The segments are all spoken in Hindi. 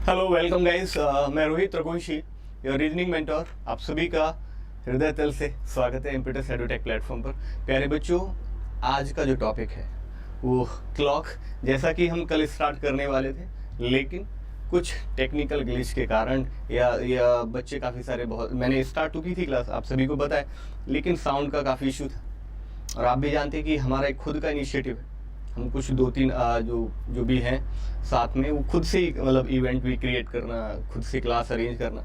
हेलो वेलकम गाइस, मैं Rohit Raghuvanshi, your reasoning mentor. आप सभी का हृदय तल से स्वागत है इम्पीटस एडुटेक प्लेटफॉर्म पर। प्यारे बच्चों, आज का जो टॉपिक है वो क्लॉक, जैसा कि हम कल स्टार्ट करने वाले थे, लेकिन कुछ टेक्निकल ग्लिच के कारण या बच्चे काफ़ी सारे, बहुत मैंने स्टार्ट तो की थी क्लास, आप सभी को पता है, लेकिन साउंड का काफ़ी इशू था। और आप भी जानते हैं कि हमारा एक खुद का इनिशिएटिव है, हम कुछ दो तीन जो भी हैं साथ में, वो खुद से ही मतलब इवेंट भी क्रिएट करना, खुद से क्लास अरेंज करना।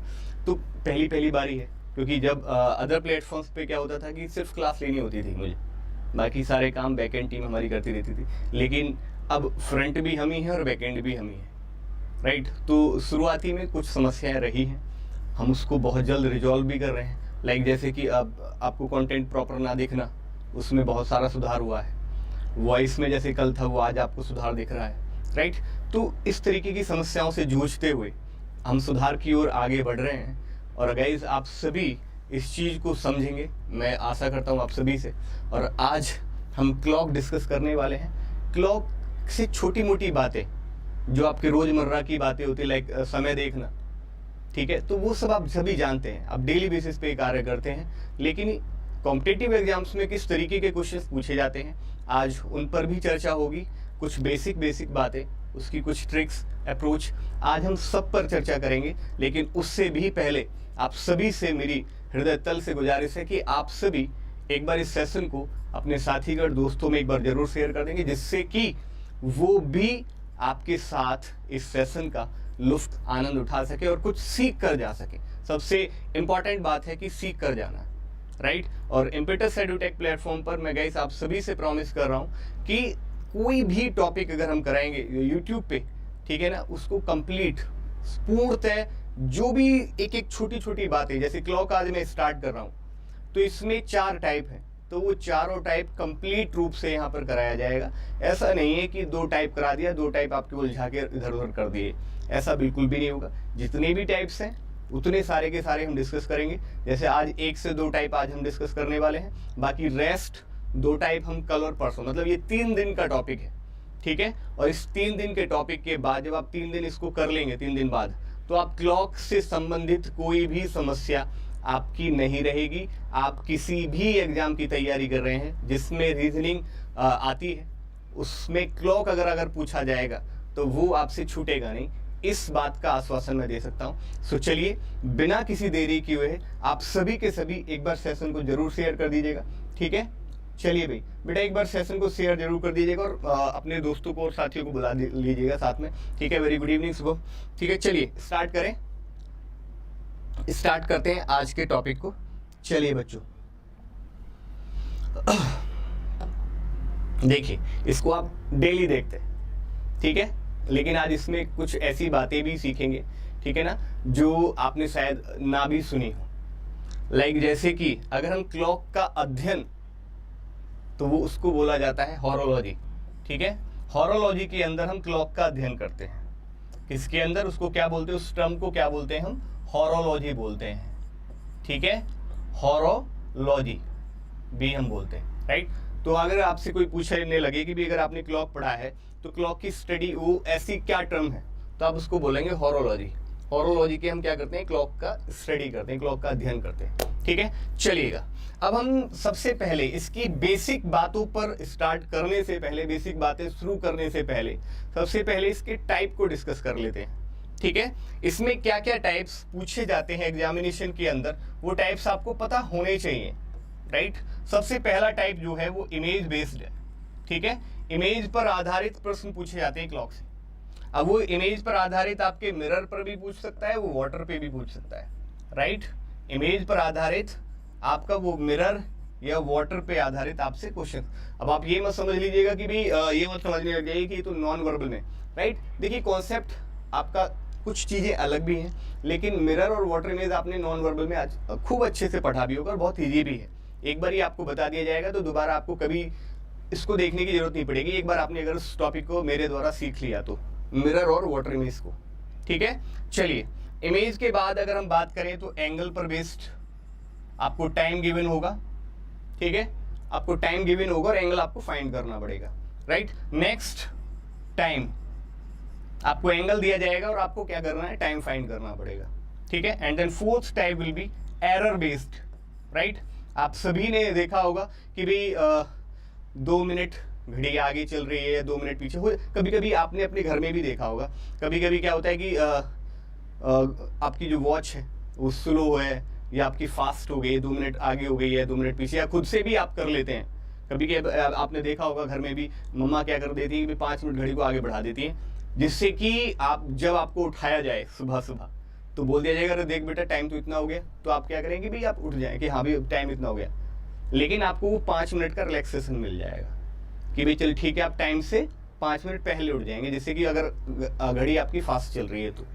तो पहली बारी है, क्योंकि जब अदर प्लेटफॉर्म्स पे क्या होता था कि सिर्फ क्लास लेनी होती थी मुझे, बाकी सारे काम बैकएंड टीम हमारी करती रहती थी। लेकिन अब फ्रंट भी हम ही हैं और बैकएंड भी हम ही हैं, राइट। तो शुरुआती में कुछ समस्याएं रही हैं, हम उसको बहुत जल्द रिजॉल्व भी कर रहे हैं। लाइक जैसे कि अब आपको कंटेंट प्रॉपर ना दिखना, उसमें बहुत सारा सुधार हुआ है। वॉइस में जैसे कल था, वो आज आपको सुधार दिख रहा है, राइट। तो इस तरीके की समस्याओं से जूझते हुए हम सुधार की ओर आगे बढ़ रहे हैं। और गाइज, आप सभी इस चीज़ को समझेंगे, मैं आशा करता हूँ आप सभी से। और आज हम क्लॉक डिस्कस करने वाले हैं। क्लॉक से छोटी मोटी बातें जो आपके रोज़मर्रा की बातें होती है, लाइक समय देखना, ठीक है, तो वो सब आप सभी जानते हैं, आप डेली बेसिस पे कार्य करते हैं। लेकिन कॉम्पिटिटिव एग्जाम्स में किस तरीके के क्वेश्चंस पूछे जाते हैं, आज उन पर भी चर्चा होगी। कुछ बेसिक बातें, उसकी कुछ ट्रिक्स, अप्रोच, आज हम सब पर चर्चा करेंगे। लेकिन उससे भी पहले आप सभी से मेरी हृदय तल से गुजारिश है कि आप सभी एक बार इस सेशन को अपने साथीगण दोस्तों में एक बार जरूर शेयर कर देंगे, जिससे कि वो भी आपके साथ इस सेशन का लुत्फ आनंद उठा सके और कुछ सीख कर जा सके। सबसे इंपॉर्टेंट बात है कि सीख कर जाना, राइट। और इम्पीटस एडुटेक प्लेटफॉर्म पर मैं गाइस आप सभी से प्रॉमिस कर रहा हूँ कि कोई भी टॉपिक अगर हम कराएंगे यूट्यूब पे, ठीक है ना, उसको कंप्लीट पूर्णतः जो भी एक छोटी छोटी बातें, जैसे क्लॉक आज मैं स्टार्ट कर रहा हूँ, तो इसमें 4 टाइप है, तो वो चारों टाइप कंप्लीट रूप से यहाँ पर कराया जाएगा। ऐसा नहीं है कि 2 टाइप करा दिया, 2 टाइप आपके उलझा के इधर उधर कर दिए, ऐसा बिल्कुल भी नहीं होगा। जितने भी टाइप्स हैं उतने सारे के सारे हम डिस्कस करेंगे। जैसे आज 1 से 2 टाइप आज हम डिस्कस करने वाले हैं, बाकी रेस्ट 2 टाइप हम कल और परसों, मतलब ये 3 दिन का टॉपिक है, ठीक है। और इस 3 दिन के टॉपिक के बाद जब आप 3 दिन इसको कर लेंगे, 3 दिन बाद, तो आप क्लॉक से संबंधित कोई भी समस्या आपकी नहीं रहेगी। आप किसी भी एग्जाम की तैयारी कर रहे हैं जिसमें रीजनिंग आती है, उसमें क्लॉक अगर पूछा जाएगा तो वो आपसे छूटेगा नहीं, इस बात का आश्वासन मैं दे सकता हूं। सो चलिए, बिना किसी देरी किए हुए आप सभी के सभी एक बार सेशन को जरूर शेयर कर दीजिएगा, ठीक है। चलिए भाई बेटा, एक बार सेशन को शेयर जरूर कर दीजिएगा और अपने दोस्तों को और साथियों को बुला लीजिएगा साथ में, ठीक है। वेरी गुड इवनिंग शुभम, ठीक है। चलिए स्टार्ट करें, स्टार्ट करते हैं आज के टॉपिक को। चलिए बच्चों, देखिए इसको आप डेली देखते हैं, ठीक है, लेकिन आज इसमें कुछ ऐसी बातें भी सीखेंगे, ठीक है ना, जो आपने शायद ना भी सुनी हो। लाइक जैसे कि अगर हम क्लॉक का अध्ययन, तो वो उसको बोला जाता है हॉरोलॉजी, ठीक है। हॉरोलॉजी के अंदर हम क्लॉक का अध्ययन करते हैं। किसके अंदर, उसको क्या बोलते हैं, उस टर्म को क्या बोलते हैं, हम हॉरोलॉजी बोलते हैं, ठीक है। हॉरोलॉजी भी हम बोलते हैं, राइट। तो अगर आपसे कोई पूछने लगे कि भी अगर आपने क्लॉक पढ़ा है तो क्लॉक की स्टडी वो ऐसी क्या टर्म है, तो आप उसको बोलेंगे हॉरोलॉजी। हॉरोलॉजी के हम क्या करते हैं, क्लॉक का स्टडी करते हैं, क्लॉक का अध्ययन करते हैं, ठीक है। चलिएगा, अब हम सबसे पहले इसकी बेसिक बातों पर स्टार्ट करने से पहले, बेसिक बातें शुरू करने से पहले, सबसे पहले इसके टाइप को डिस्कस कर लेते हैं, ठीक है। इसमें क्या क्या टाइप्स पूछे जाते हैं एग्जामिनेशन के अंदर, वो टाइप्स आपको पता होने चाहिए, राइट। सबसे पहला टाइप जो है वो इमेज बेस्ड है, ठीक है। इमेज पर आधारित प्रश्न पूछे जाते हैं क्लॉक से। अब वो इमेज पर आधारित आपके मिरर पर भी पूछ सकता है, वो वाटर पे भी पूछ सकता है, राइट। इमेज पर आधारित आपका वो मिरर या वाटर पे आधारित आपसे क्वेश्चन। अब आप ये मत समझ लीजिएगा कि भी ये मत समझने लग जाइए कि ये तो नॉन वर्बल में, राइट। देखिए कॉन्सेप्ट आपका कुछ चीज़ें अलग भी हैं, लेकिन मिरर और वाटर इमेज आपने नॉन वर्बल में आज खूब अच्छे से पढ़ा भी होगा और बहुत ईजी भी है। एक बार ही आपको बता दिया जाएगा तो दोबारा आपको कभी इसको देखने की जरूरत नहीं पड़ेगी। एक बार आपने अगर उस टॉपिक को मेरे द्वारा सीख लिया तो, मिरर और वाटर इमेज को, ठीक है। चलिए, इमेज के बाद अगर हम बात करें तो एंगल पर बेस्ड आपको टाइम गिवन होगा, ठीक है। आपको टाइम गिवन होगा और एंगल आपको फाइंड करना पड़ेगा, राइट। नेक्स्ट टाइम, आपको एंगल दिया जाएगा और आपको क्या करना है, टाइम फाइंड करना पड़ेगा, ठीक है। And then fourth type will be error based, right. आप सभी ने देखा होगा कि भाई 2 मिनट घड़ी आगे चल रही है, 2 मिनट पीछे हो। कभी कभी आपने अपने घर में भी देखा होगा, कभी कभी क्या होता है कि आपकी जो वॉच है वो स्लो है या आपकी फास्ट हो गई, 2 मिनट आगे हो गई है, 2 मिनट पीछे, या खुद से भी आप कर लेते हैं। कभी आपने देखा होगा घर में भी मम्मा क्या कर देती है कि 5 मिनट घड़ी को आगे बढ़ा देती है, जिससे कि आप जब आपको उठाया जाए सुबह सुबह तो बोल दिया जाएगा अरे देख बेटा टाइम तो इतना हो गया, तो आप क्या करेंगे भाई, आप उठ जाएं कि हाँ भाई टाइम इतना हो गया। लेकिन आपको वो 5 मिनट का रिलैक्सेशन मिल जाएगा कि भाई चल ठीक है, आप टाइम से 5 मिनट पहले उठ जाएंगे, जैसे कि अगर घड़ी आपकी फास्ट चल रही है तो,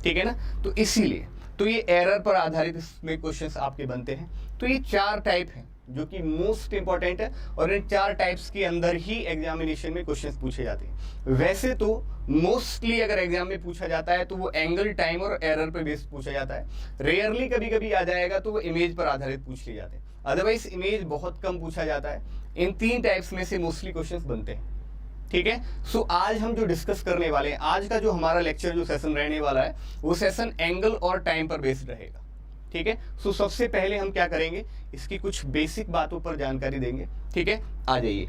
ठीक है ना। तो इसीलिए तो ये एरर पर आधारित इसमें क्वेश्चंस आपके बनते हैं। तो ये 4 टाइप हैं जो कि मोस्ट इंपॉर्टेंट है, और इन 4 टाइप्स के अंदर ही एग्जामिनेशन में क्वेश्चंस पूछे जाते हैं। वैसे तो मोस्टली अगर एग्जाम में पूछा जाता है तो वो एंगल, टाइम और एरर पे बेस्ड पूछा जाता है। रेयरली कभी कभी आ जाएगा तो वो इमेज पर आधारित पूछ लिए जाते हैं, अदरवाइज इमेज बहुत कम पूछा जाता है। इन 3 टाइप्स में से मोस्टली क्वेश्चंस बनते हैं, ठीक है। सो आज हम जो डिस्कस करने वाले हैं, आज का जो हमारा लेक्चर जो सेशन रहने वाला है वो सेशन एंगल और टाइम पर बेस्ड रहेगा, ठीक है। सो सबसे पहले हम क्या करेंगे, इसकी कुछ बेसिक बातों पर जानकारी देंगे, ठीक है। आ जाइए।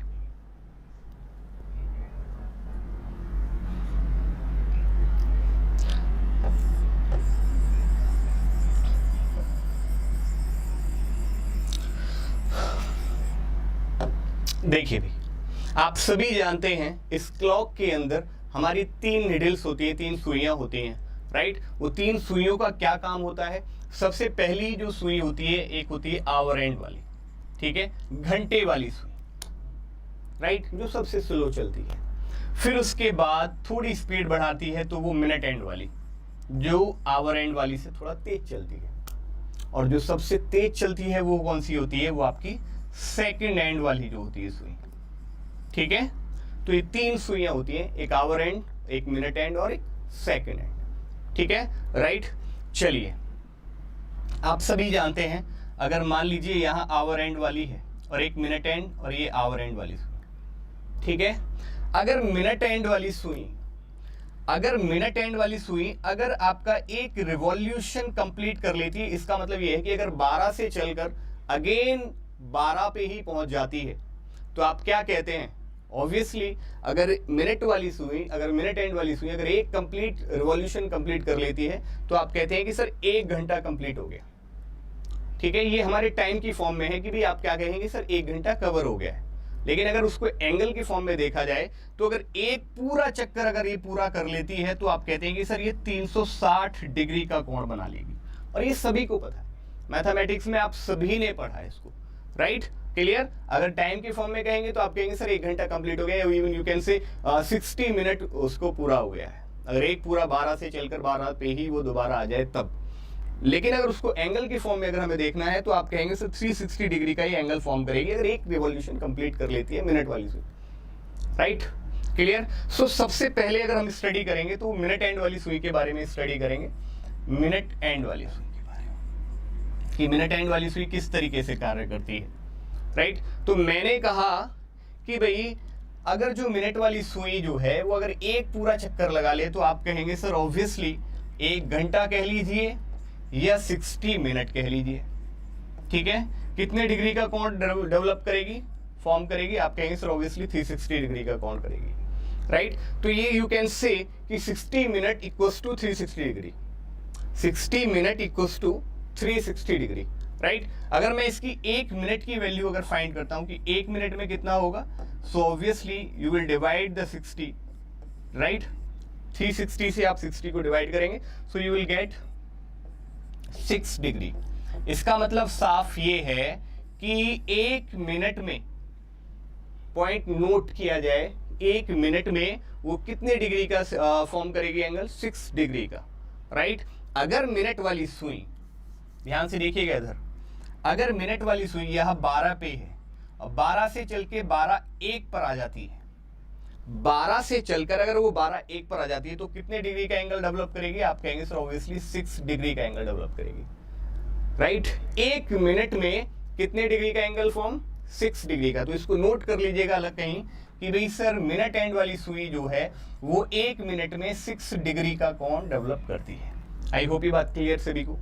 देखिए भाई, आप सभी जानते हैं इस क्लॉक के अंदर हमारी 3 निडल्स होती हैं, 3 सुइयां होती हैं, राइट। वो 3 सुइयों का क्या काम होता है, सबसे पहली जो सुई होती है, एक होती है आवर एंड वाली, ठीक है, घंटे वाली सुई, राइट, जो सबसे स्लो चलती है। फिर उसके बाद थोड़ी स्पीड बढ़ाती है तो वो मिनट एंड वाली, जो आवर एंड वाली से थोड़ा तेज चलती है। और जो सबसे तेज चलती है वो कौन सी होती है, वो आपकी सेकंड एंड वाली जो होती है सुई, ठीक है। तो ये 3 सुइयां होती हैं, एक आवर एंड, एक मिनट एंड और एक सेकंड एंड, ठीक है, राइट। चलिए, आप सभी जानते हैं अगर मान लीजिए यहाँ आवर एंड वाली है और एक मिनट एंड और ये आवर एंड वाली सुई, ठीक है। अगर मिनट एंड वाली सुई, अगर आपका एक रिवॉल्यूशन कंप्लीट कर लेती है, इसका मतलब ये है कि अगर 12 से चलकर अगेन 12 पे ही पहुंच जाती है तो आप क्या कहते हैं, ऑब्वियसली अगर मिनट एंड वाली सुई अगर एक कंप्लीट रिवॉल्यूशन कंप्लीट कर लेती है तो आप कहते हैं कि सर 1 घंटा कंप्लीट हो गया, ठीक है। ये हमारे टाइम की फॉर्म में है कि भाई आप क्या कहेंगे, सर 1 घंटा कवर हो गया है। लेकिन अगर उसको एंगल की फॉर्म में देखा जाए तो अगर एक पूरा चक्कर अगर ये पूरा कर लेती है तो आप कहते हैं कि सर ये 360 डिग्री का कोण बना लेगी। और ये सभी को पता है, मैथमेटिक्स में आप सभी ने पढ़ा है इसको, राइट, क्लियर। अगर टाइम के फॉर्म में कहेंगे तो आप कहेंगे सर 1 घंटा कंप्लीट हो गया, even you can say 60 minute उसको पूरा हो गया है, अगर एक पूरा 12 से चलकर 12 पे ही वो दोबारा आ जाए तब। लेकिन अगर उसको एंगल की फॉर्म में अगर हमें देखना है तो आप कहेंगे सर 360 डिग्री का ही एंगल फॉर्म करेगी अगर एक रिवॉल्यूशन कंप्लीट कर लेती है मिनट वाली सुई, राइट, क्लियर। सो सबसे पहले अगर हम स्टडी करेंगे तो मिनट एंड वाली सुई के बारे में स्टडी करेंगे, मिनट एंड वाली सुई के बारे में कि मिनट एंड वाली सुई किस तरीके से कार्य करती है, राइट। तो मैंने कहा कि भाई अगर जो मिनट वाली सुई जो है वो अगर एक पूरा चक्कर लगा ले तो आप कहेंगे सर ऑब्वियसली 1 घंटा कह लीजिए या 60 मिनट कह लीजिए, ठीक है। कितने डिग्री का कोण डेवलप करेगी, फॉर्म करेगी, आप कहेंगे सर ऑब्वियसली 360 डिग्री का कोण करेगी, राइट। तो ये यू कैन से कि 60 minute equals to 360 degree, 60 minute equals to 360 degree, right. अगर मैं इसकी 1 मिनट की वैल्यू अगर फाइंड करता हूं कि 1 मिनट में कितना होगा, so obviously you will divide the 60, right. 360 से आप 60 को डिवाइड करेंगे so you will get 6 degree. इसका मतलब साफ ये है कि 1 मिनट में, पॉइंट नोट किया जाए, 1 मिनट में वो कितने डिग्री का फॉर्म करेगी एंगल, 6 डिग्री का, राइट। अगर मिनट वाली सुई, ध्यान से देखिएगा इधर, अगर मिनट वाली सुई यहां 12 पे है और 12 से चल के 12:01 पर आ जाती है, 12 से चलकर अगर वो 12:01 पर आ जाती है तो कितने डिग्री का एंगल डेवलप करेगी, आप कहेंगे सर ऑब्वियसली 6 डिग्री का एंगल डेवलप करेगी, राइट। 1 मिनट में कितने डिग्री का एंगल फॉर्म, 6 डिग्री का। तो इसको नोट कर लीजिएगा अलग कहीं कि भाई सर मिनट एंड वाली सुई जो है वो 1 मिनट में 6 डिग्री का कोण डेवलप करती है। आई होप ये बात क्लियर सभी को।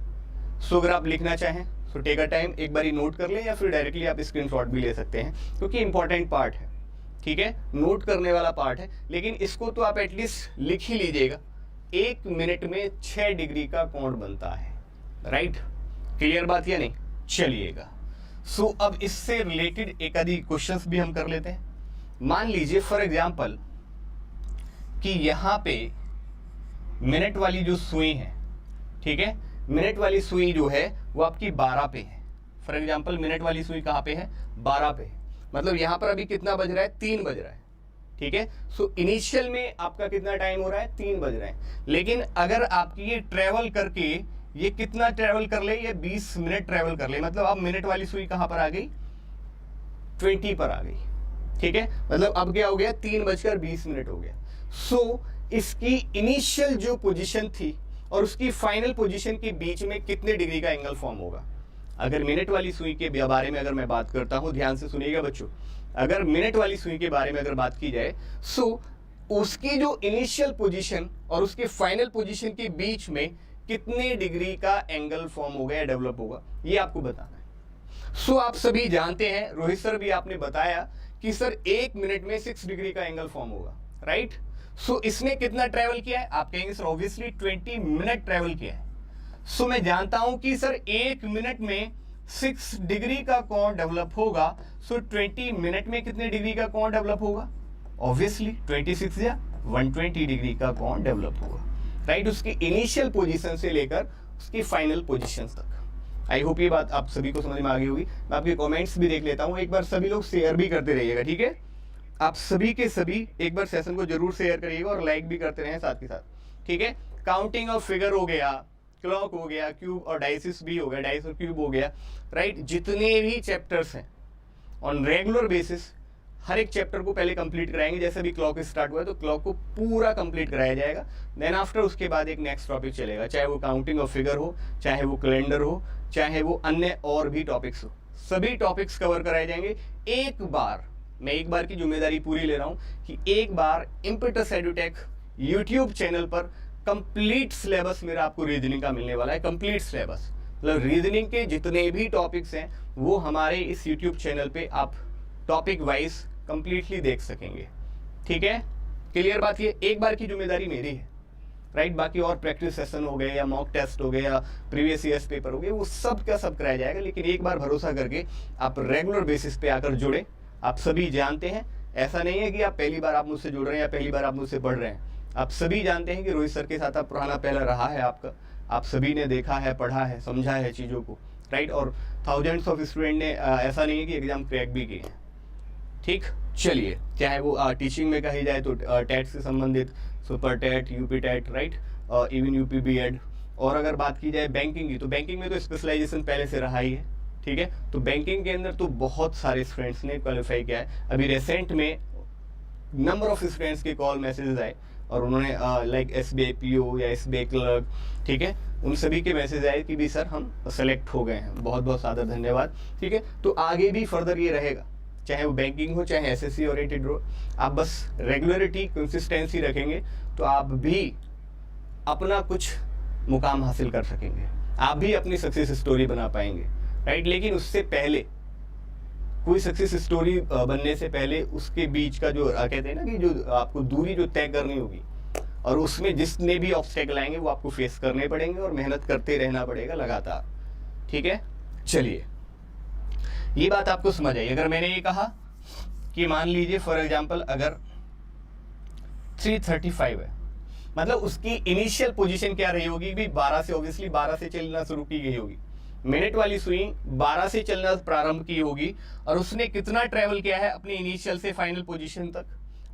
सो अगर आप लिखना चाहें सो टेक अ टाइम, एक बार नोट कर लें या फिर डायरेक्टली आप स्क्रीनशॉट भी ले सकते हैं, क्योंकि इंपॉर्टेंट पार्ट है, ठीक है, नोट करने वाला पार्ट है। लेकिन इसको तो आप एटलीस्ट लिख ही लीजिएगा, 1 मिनट में 6 डिग्री का कोण बनता है। राइट, क्लियर बात या नहीं? चलिएगा। सो अब इससे रिलेटेड एक आधी क्वेश्चंस भी हम कर लेते हैं। मान लीजिए फॉर एग्जांपल कि यहां पे मिनट वाली जो सुई है, ठीक है, मिनट वाली सुई जो है वो आपकी 12 पे है। फॉर एग्जांपल मिनट वाली सुई कहां पे है? 12 पे है। मतलब यहां पर अभी कितना बज रहा है? 3 बज रहा है, ठीक है। सो इनिशियल में आपका कितना टाइम हो रहा है? 3 बज रहे हैं। लेकिन अगर आपकी ये ट्रेवल करके ये कितना ट्रेवल कर ले? ये 20 मिनट ट्रेवल कर ले। मतलब अब मिनट वाली सुई कहां पर आ गई? 20 पर आ गई, ठीक है। मतलब अब क्या हो गया? 3:20 हो गया। सो इसकी इनिशियल जो पोजीशन थी और उसकी फाइनल पोजीशन के बीच में कितने डिग्री का एंगल फॉर्म होगा? अगर मिनट वाली सुई के बारे में अगर मैं बात करता हूं, ध्यान से सुनिएगा बच्चों, अगर मिनट वाली सुई के बारे में अगर बात की जाए, सो उसकी जो इनिशियल पोजीशन और उसके फाइनल पोजीशन के बीच में कितने डिग्री का एंगल फॉर्म होगा या डेवलप होगा, ये आपको बताना है। सो आप सभी जानते हैं, रोहित सर भी आपने बताया कि सर 1 मिनट में 6 डिग्री का एंगल फॉर्म होगा, राइट। सो इसने कितना ट्रेवल किया है? आप कहेंगे सर ऑब्वियसली 20 मिनट ट्रेवल किया है। सो मैं जानता हूं कि सर 1 मिनट में 6 डिग्री का कोण डेवलप होगा। सो 20 मिनट में कितने डिग्री का कोण डेवलप होगा? ऑब्वियसली 26 या 120 डिग्री का कोण डेवलप होगा, राइट। उसकी इनिशियल पोजीशन से लेकर उसकी फाइनल पोजीशन तक। आई होप ये बात आप सभी को समझ में आ गई होगी। मैं आपके कमेंट्स भी देख लेता हूं, एक बार सभी लोग शेयर भी करते रहिएगा, ठीक है। आप सभी के सभी एक बार सेशन को जरूर शेयर करिएगा और लाइक भी करते रहें साथ के साथ, ठीक है। काउंटिंग ऑफ फिगर हो गया, क्लॉक हो गया, क्यूब और डाइसिस भी हो गया, डाइस और क्यूब हो गया, राइट। जितने भी चैप्टर्स हैं ऑन रेगुलर बेसिस हर एक चैप्टर को पहले कंप्लीट कराएंगे। जैसे अभी क्लॉक स्टार्ट हुआ है तो क्लॉक को पूरा कंप्लीट कराया जाएगा। देन आफ्टर उसके बाद एक नेक्स्ट टॉपिक चलेगा, चाहे वो काउंटिंग ऑफ फिगर हो, चाहे वो कैलेंडर हो, चाहे वो अन्य और भी टॉपिक्स हो, सभी टॉपिक्स कवर कराए जाएंगे। एक बार मैं एक बार की जिम्मेदारी पूरी ले रहा हूं कि एक बार इम्पीटस एडुटेक यूट्यूब चैनल पर कंप्लीट सिलेबस मेरा आपको रीजनिंग का मिलने वाला है। कंप्लीट सिलेबस मतलब रीजनिंग के जितने भी टॉपिक्स हैं वो हमारे इस यूट्यूब चैनल पे आप टॉपिक वाइज कंप्लीटली देख सकेंगे, ठीक है। क्लियर बात? ये एक बार की जिम्मेदारी मेरी है, राइट। बाकी और प्रैक्टिस सेशन हो गए या मॉक टेस्ट हो गए या प्रीवियस ईयर्स पेपर हो गए, वो सब का सब कराया जाएगा। लेकिन एक बार भरोसा करके आप रेगुलर बेसिस पे आकर जुड़े। आप सभी जानते हैं, ऐसा नहीं है कि आप पहली बार आप मुझसे जुड़ रहे हैं या पहली बार आप मुझसे पढ़ रहे हैं। आप सभी जानते हैं कि रोहित सर के साथ आप पुराना पहला रहा है आपका, आप सभी ने देखा है, पढ़ा है, समझा है चीज़ों को, राइट। और थाउजेंड्स ऑफ स्टूडेंट ने ऐसा नहीं है कि एग्जाम क्रैक भी किए हैं, ठीक। चलिए, चाहे वो टीचिंग में कही जाए तो टेट से संबंधित, super TET, UP TET, right, even UP BEd. और अगर बात की जाए बैंकिंग की, तो बैंकिंग में तो स्पेशलाइजेशन पहले से रहा ही है, ठीक है। तो बैंकिंग के अंदर तो बहुत सारे स्टूडेंट्स ने क्वालिफाई किया है। अभी रिसेंट में नंबर ऑफ स्टूडेंट्स के कॉल मैसेजेस आए और उन्होंने लाइक SBI PO या SBI क्लर्क, ठीक है, उन सभी के मैसेज आए कि भी सर हम सेलेक्ट हो गए हैं। बहुत बहुत सादर धन्यवाद, ठीक है। तो आगे भी फर्दर ये रहेगा, चाहे वो बैंकिंग हो, चाहे SSC ओरिएंटेड हो। आप बस रेगुलरिटी, कंसिस्टेंसी रखेंगे तो आप भी अपना कुछ मुकाम हासिल कर सकेंगे, आप भी अपनी सक्सेस स्टोरी बना पाएंगे, राइट। लेकिन उससे पहले, कोई सक्सेस स्टोरी बनने से पहले उसके बीच का जो कहते हैं ना कि जो आपको दूरी जो तय करनी होगी और उसमें जितने भी ऑब्स्टेकल आएंगे वो आपको फेस करने पड़ेंगे और मेहनत करते रहना पड़ेगा लगातार, ठीक है। चलिए, ये बात आपको समझ आई। अगर मैंने ये कहा कि मान लीजिए फॉर एग्जांपल अगर 3:35 है, मतलब उसकी इनिशियल पोजीशन क्या रही होगी भी 12 से, ऑब्वियसली 12 से चलना शुरू की गई होगी। मिनट वाली सुई 12 से चलना प्रारंभ की होगी और उसने कितना ट्रेवल किया है अपनी इनिशियल से फाइनल पोजीशन तक?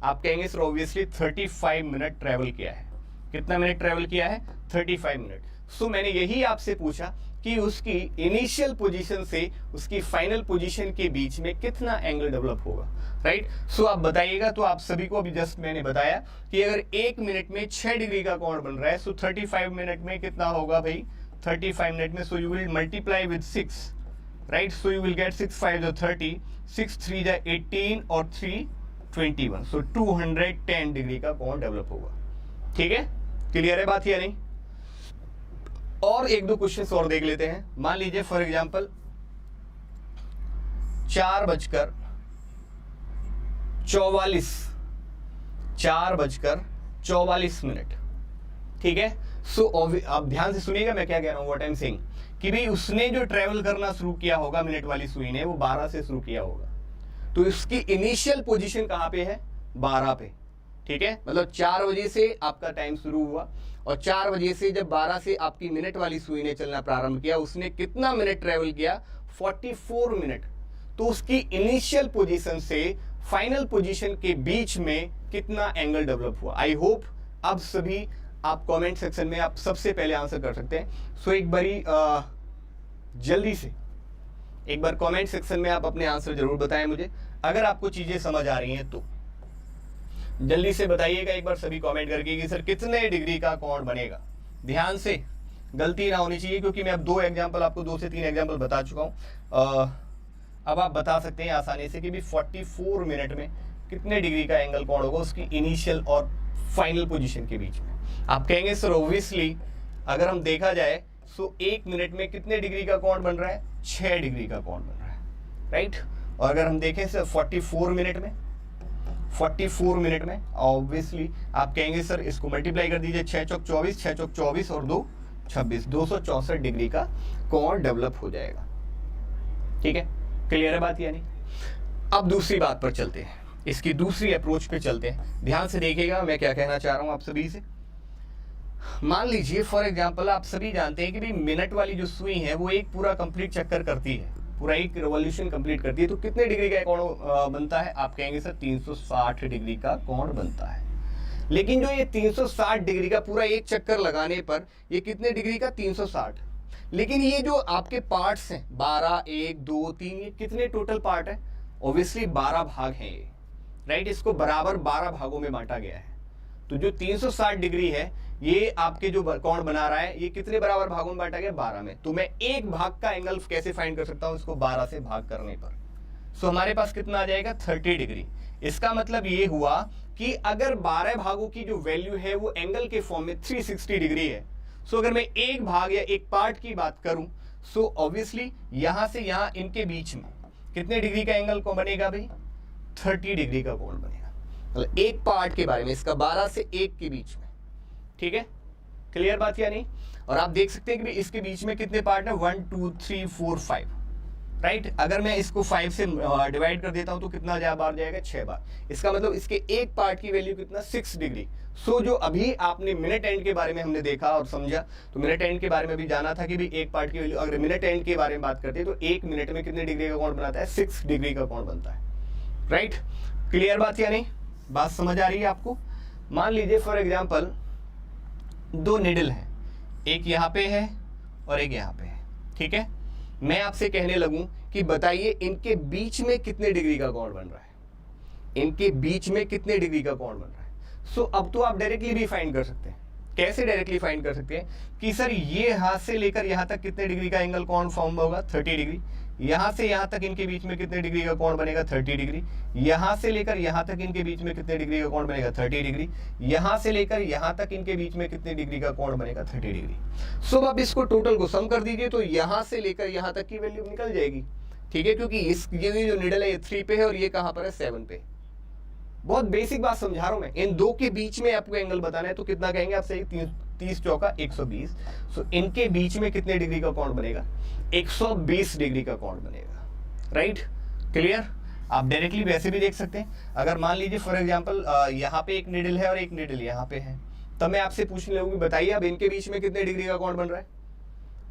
आप कहेंगे सर ऑब्वियसली 35 मिनट ट्रेवल किया है। कितना मिनट ट्रेवल किया है? 35 मिनट। सो मैंने यही आपसे पूछा कि उसकी इनिशियल पोजीशन से उसकी फाइनल पोजीशन के बीच में कितना एंगल डेवलप होगा, राइट। सो आप बताइएगा। तो आप सभी को अभी जस्ट मैंने बताया कि अगर 1 मिनट में 6 डिग्री का कोण बन रहा है, सो 35 मिनट में कितना होगा भाई? 35 मिनट में, so you will multiply with 6, right. So you will get 6 5 जो 30, 6 3 जा 18 और 3 21, सो 210 डिग्री का कोण डेवलप होगा। ठीक है, क्लियर है बात या नहीं? और एक दो क्वेश्चंस और देख लेते हैं। मान लीजिए फॉर एग्जांपल 4:44, ठीक है। सो अब ध्यान से सुनिएगा मैं क्या कह रहा हूं, व्हाट आई एम सेइंग, कि भाई उसने जो ट्रेवल करना शुरू किया होगा मिनट वाली सुई ने, वो 12 से शुरू किया होगा, तो इसकी इनिशियल पोजीशन कहां पे है? 12 पे। ठीक है, मतलब 4 बजे से आपका टाइम शुरू हुआ और 4 बजे से जब 12 से आपकी मिनट वाली सुई ने चलना प्रारंभ किया, उसने कितना मिनट ट्रेवल किया? 44 मिनट। तो उसकी इनिशियल पोजीशन से फाइनल पोजीशन के बीच में कितना एंगल डेवलप हुआ? आई होप अब सभी आप कमेंट सेक्शन में आप सबसे पहले आंसर कर सकते हैं। सो एक बारी जल्दी से एक बार कमेंट सेक्शन में आप अपने आंसर जरूर बताएं मुझे, अगर आपको चीजें समझ आ रही हैं तो जल्दी से बताइएगा एक बार सभी कमेंट करके कि सर कितने डिग्री का कोण बनेगा। ध्यान से, गलती ना होनी चाहिए, क्योंकि मैं अब 2 एग्जांपल आपको 2 से 3 एग्जांपल बता चुका हूं। अब आप बता सकते हैं आसानी से कि भी 44 मिनट में कितने डिग्री का एंगल कोण होगा उसकी इनिशियल और फाइनल पोजीशन के बीच में। आप कहेंगे सर ऑब्वियसली अगर हम देखा जाए सो 1 मिनट में कितने डिग्री का कोण बन रहा है? 6 डिग्री का कोण बन रहा है, राइट। और अगर हम देखें सर 44 मिनट में ऑब्वियसली आप कहेंगे सर इसको मल्टीप्लाई कर दीजिए, 6 चौक 24, 6 चौक 24 और 2 26, 264 डिग्री का कोण डेवलप हो जाएगा। ठीक है, क्लियर है बात या नहीं? अब दूसरी बात पर चलते हैं, इसकी दूसरी अप्रोच पे चलते हैं। ध्यान से देखिएगा मैं क्या कहना चाह रहा हूं आप सभी से। मान लीजिए फॉर एग्जांपल आप सभी जानते हैं कि भाई मिनट वाली जो सुई है वो एक पूरा कंप्लीट चक्कर करती है, पूरा एक रिवॉल्यूशन कंप्लीट करती है, तो कितने डिग्री का कोण बनता है? आप कहेंगे सर 360 डिग्री का कोण बनता है। लेकिन जो ये 360 डिग्री का पूरा एक चक्कर लगाने पर ये कितने डिग्री का? 360। लेकिन ये जो आपके पार्ट्स हैं 12, 1, 2, 3, ये कितने टोटल पार्ट है? ऑब्वियसली 12 भाग हैं ये, राइट। इसको बराबर 12 भागों में बांटा गया है। तो जो 360 डिग्री है ये आपके जो कोण बना रहा है ये कितने बराबर भागों में बांटा गया? 12 में। तो मैं एक भाग का एंगल कैसे फाइंड कर सकता हूं? इसको 12 से भाग करने पर। सो हमारे पास कितना आ जाएगा? 30 डिग्री। इसका मतलब ये हुआ कि अगर 12 भागों की जो वैल्यू है वो एंगल के फॉर्म में 360 डिग्री है, सो अगर मैं एक भाग या एक पार्ट की बात करूं, सो ऑब्वियसली यहां से यहां इनके बीच में कितने डिग्री का एंगल को बनेगा भाई? 30 डिग्री का कोण बनेगा। मतलब एक पार्ट के बारे में, इसका 12 से 1 के बीच में। ठीक है, क्लियर बात या नहीं? और आप देख सकते हैं कि इसके बीच में कितने पार्ट है? 1 2 3 4 5, राइट। अगर मैं इसको 5 से डिवाइड कर देता हूं तो कितना बार जाएगा? 6 बार। इसका मतलब इसके एक पार्ट की वैल्यू कितना? 6 डिग्री। सो जो अभी आपने मिनट एंड के बारे में हमने देखा और समझा, तो मिनट एंड के बारे में भी जाना था कि भी एक पार्ट की वैल्यू, अगर मिनट एंड के बारे में बात करते हैं तो 1 मिनट में कितने डिग्री का कोण बनाता है? 6 डिग्री का कोण बनता है, राइट। क्लियर बात या नहीं? बात समझ आ रही है आपको? मान लीजिए फॉर एग्जाम्पल 2 निडल हैं, एक यहाँ पे है और एक यहाँ पे है। ठीक है, मैं आपसे कहने लगूं कि बताइए इनके बीच में कितने डिग्री का कोण बन रहा है? इनके बीच में कितने डिग्री का कोण बन रहा है? सो अब तो आप डायरेक्टली भी फाइंड कर सकते हैं। कैसे डायरेक्टली फाइंड कर सकते हैं? कि सर ये यहां से लेकर यहां तक कितने डिग्री का एंगल कोण फॉर्म होगा? 30 डिग्री। यहां से यहां तक इनके बीच में कितने डिग्री का कोण बनेगा? 30 डिग्री। यहां से लेकर यहां तक इनके बीच में कितने डिग्री का कोण बनेगा? 30 डिग्री। यहां से लेकर यहां तक इनके बीच में कितने डिग्री का कोण बनेगा? 30 डिग्री। सो अब इसको टोटल को सम कर दीजिए तो यहां से लेकर यहां तक की वैल्यू निकल जाएगी। ठीक है, क्योंकि ये जो निडल है ये 3 पे है और ये कहां पर है? 7 पे। बहुत बेसिक बात समझा रहा हूं मैं। इन दो के बीच में आपको एंगल बताना है तो कितना कहेंगे आप? सही 30 चौका 120। सो इनके बीच में कितने डिग्री का कोण बनेगा? 120 डिग्री का कोण बनेगा, राइट। क्लियर? आप डायरेक्टली वैसे भी देख सकते हैं। अगर मान लीजिए फॉर एग्जांपल यहाँ पे एक निडल है और एक निडल यहाँ पे है, तब मैं आपसे पूछने लगूंगी बताइए अब इनके बीच में कितने डिग्री का कोण बन रहा है?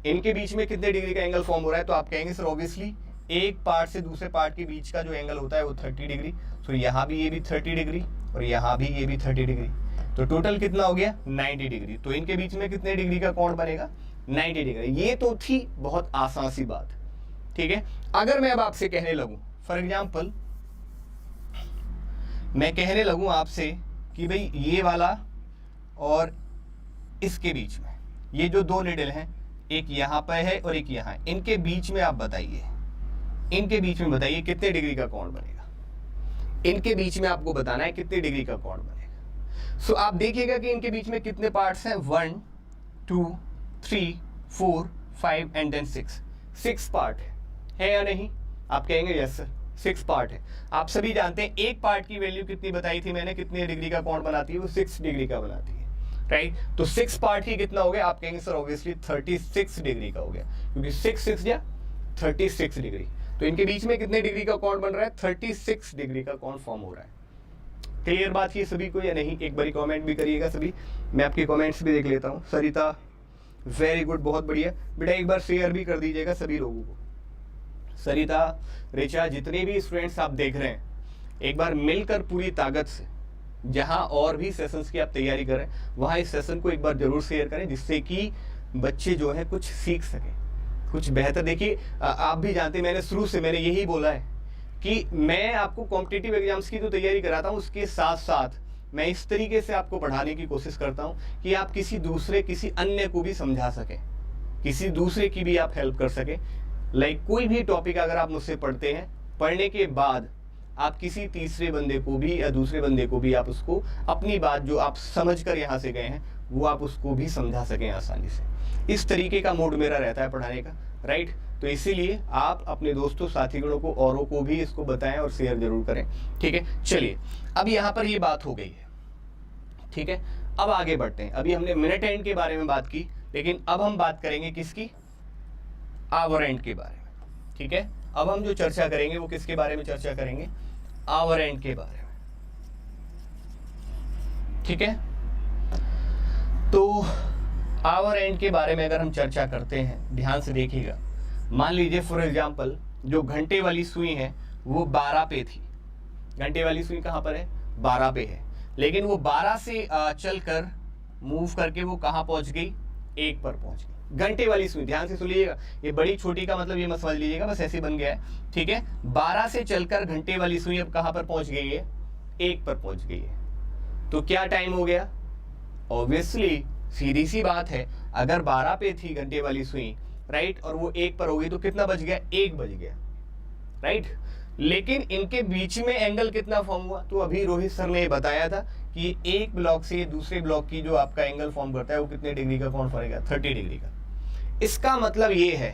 इनके बीच में कितने डिग्री का एंगल फॉर्म हो रहा है? तो आप कहेंगे सर ऑब्वियसली एक पार्ट से दूसरे पार्ट के बीच का जो एंगल होता है वो 30 डिग्री। तो यहाँ भी ये भी 30 डिग्री और यहाँ भी ये भी 30 डिग्री। तो टोटल कितना हो गया? 90 डिग्री। तो इनके बीच में कितने डिग्री का कोण बनेगा? 90 डिग्री। ये तो थी बहुत आसान सी बात। ठीक है, अगर मैं अब आपसे कहने लगूं फॉर एग्जांपल, मैं कहने लगूं आपसे कि भाई ये वाला और इसके बीच में ये जो 2 निडल हैं, एक यहाँ पर है और एक यहाँ, इनके बीच में आप बताइए इनके बीच में बताइए कितने डिग्री का कोण बनेगा। इनके बीच में आपको बताना है कितने डिग्री का कोण बनेगा। सो आप देखिएगा कि इनके बीच में कितने पार्ट्स हैं, 1 2 3 4 5 एंड देन 6 पार्ट है या नहीं? आप कहेंगे यस सर 6 पार्ट है। आप सभी जानते हैं एक पार्ट की वैल्यू कितनी बताई थी मैंने, कितने डिग्री का कोण बनाती है, वो 6 डिग्री का बनाती है, राइट। तो 6 पार्ट ही कितना हो गया? आप कहेंगे सर ऑब्वियसली 36 डिग्री का हो गया, क्योंकि 6 या 36 डिग्री। तो इनके बीच में कितने डिग्री का कोण बन रहा है? 36 डिग्री का कोण फॉर्म हो रहा है। क्लियर बात ये सभी को या नहीं? एक बारी कमेंट भी करिएगा सभी, मैं आपके कमेंट्स भी देख लेता हूँ। सरिता वेरी गुड, बहुत बढ़िया बेटा, एक बार शेयर भी कर दीजिएगा सभी लोगों को। सरिता, रिचा, जितने भी स्टूडेंट्स आप देख रहे हैं, एक बार मिलकर पूरी ताकत से जहां और भी सेशंस की आप तैयारी करें वहां इस सेशन को एक बार जरूर शेयर करें, जिससे कि बच्चे जो है कुछ सीख सकें, कुछ बेहतर। देखिए आप भी जानते हैं मैंने शुरू से मैंने यही बोला है कि मैं आपको कॉम्पिटिटिव एग्जाम्स की तो तैयारी कराता हूँ, उसके साथ साथ मैं इस तरीके से आपको पढ़ाने की कोशिश करता हूँ कि आप किसी दूसरे किसी अन्य को भी समझा सकें, किसी दूसरे की भी आप हेल्प कर सकें। लाइक कोई भी टॉपिक अगर आप मुझसे पढ़ते हैं, पढ़ने के बाद आप किसी तीसरे बंदे को भी या दूसरे बंदे को भी आप उसको अपनी बात जो आप समझ कर यहाँ से गए हैं वो आप उसको भी समझा सकें आसानी से। इस तरीके का मोड मेरा रहता है पढ़ाने का, राइट। तो इसीलिए आप अपने दोस्तों साथीगणों को औरों को भी इसको बताएं और शेयर जरूर करें, ठीक है। चलिए अब यहाँ पर ये बात हो गई है, ठीक है। अब आगे बढ़ते हैं। अभी हमने मिनट एंड के बारे में बात की, लेकिन अब हम बात करेंगे किसकी? आवर एंड के बारे में, ठीक है। अब हम जो चर्चा करेंगे वो किसके बारे में चर्चा करेंगे? आवर एंड के बारे में, ठीक है। तो आवर एंड के बारे में अगर हम चर्चा करते हैं, ध्यान से देखिएगा। मान लीजिए फॉर एग्जांपल जो घंटे वाली सुई है वो 12 पे थी। घंटे वाली सुई कहां पर है? 12 पे है, लेकिन वो 12 से चलकर मूव करके वो कहां पहुंच गई? 1 पर पहुंच गई। घंटे वाली सुई, ध्यान से सुनिएगा, ये बड़ी छोटी का मतलब ये मत समझ लीजिएगा, बस ऐसे बन गया है, ठीक है। 12 से चलकर घंटे वाली सुई अब कहां पर पहुंच गई है? 1 पर पहुंच गई है। तो क्या टाइम हो गया? ऑब्वियसली सीधी सी बात है, अगर 12 पे थी घंटे वाली सुई, राइट, और वो 1 पर हो गई तो कितना बज गया? 1 बज गया, राइट। लेकिन इनके बीच में एंगल कितना फॉर्म हुआ? तो अभी रोहित सर ने बताया था कि एक ब्लॉक से दूसरे ब्लॉक की जो आपका एंगल फॉर्म करता है वो कितने डिग्री का कौन पड़ेगा? 30 डिग्री का। इसका मतलब ये है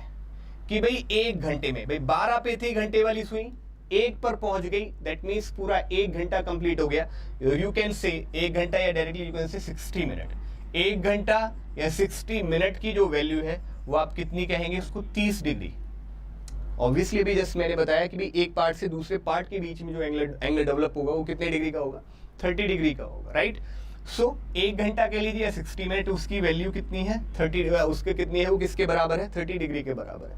कि भाई 1 घंटे में, भाई 12 पे थी घंटे वाली सुई, 1 पर पहुंच गई, दैट मीन्स पूरा 1 घंटा कंप्लीट हो गया। यू कैन से 1 घंटा या directly you can say 60 minute. 1 घंटा या 60 मिनट की जो वैल्यू है वो आप कितनी कहेंगे? उसको 30 डिग्री। ऑब्वियसली अभी जस्ट मैंने बताया कि भाई एक पार्ट से दूसरे पार्ट के बीच में जो एंगल डेवलप होगा वो कितने डिग्री का होगा? 30 डिग्री का होगा, राइट। सो 1 घंटा के लीजिए या 60 मिनट, उसकी वैल्यू कितनी है? 30। उसके कितनी है? वो किसके बराबर है? 30 डिग्री के बराबर है।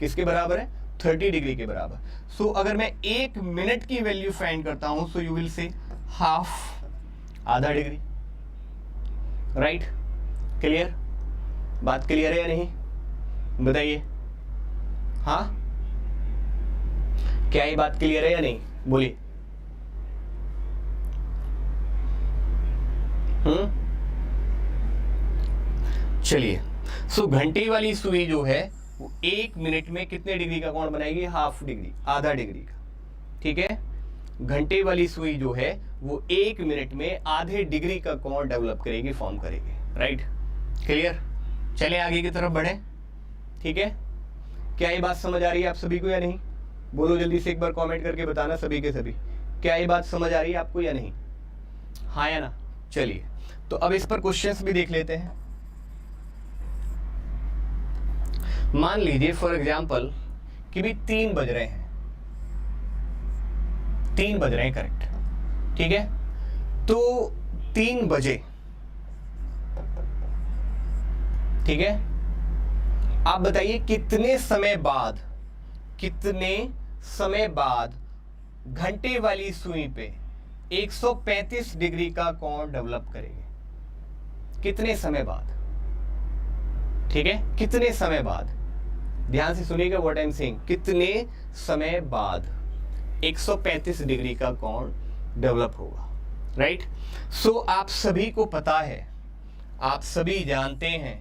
किसके बराबर है? 30 डिग्री के बराबर। सो अगर मैं 1 मिनट की वैल्यू फाइंड करता हूं, so you will say half, आधा डिग्री, राइट। क्लियर? बात क्लियर है या नहीं? बताइए। हाँ, क्या ये बात क्लियर है या नहीं? बोलिए। चलिए, सो घंटे वाली सुई जो है वो 1 मिनट में कितने डिग्री का कोण बनाएगी? हाफ डिग्री, आधा डिग्री का, ठीक है। घंटे वाली सुई जो है वो 1 मिनट में आधे डिग्री का कोण डेवलप करेगी, फॉर्म करेगी, राइट। क्लियर? चले आगे की तरफ बढ़े, ठीक है। क्या ये बात समझ आ रही है आप सभी को या नहीं? बोलो जल्दी से, एक बार कमेंट करके बताना सभी के सभी, क्या ये बात समझ आ रही है आपको या नहीं? हाँ या ना? चलिए, तो अब इस पर क्वेश्चंस भी देख लेते हैं। मान लीजिए फॉर एग्जांपल कि भी 3 बज रहे हैं, 3 बज रहे हैं, करेक्ट, ठीक है। तो 3 बजे, ठीक है। आप बताइए कितने समय बाद, कितने समय बाद घंटे वाली सुई पे 135 डिग्री का कोण डेवलप करेगी? कितने समय बाद? ठीक है, कितने समय बाद? ध्यान से सुनिएगा व्हाट आई एम सेइंग। कितने समय बाद 135 डिग्री का कोण डेवलप होगा, राइट। सो आप सभी को पता है, आप सभी जानते हैं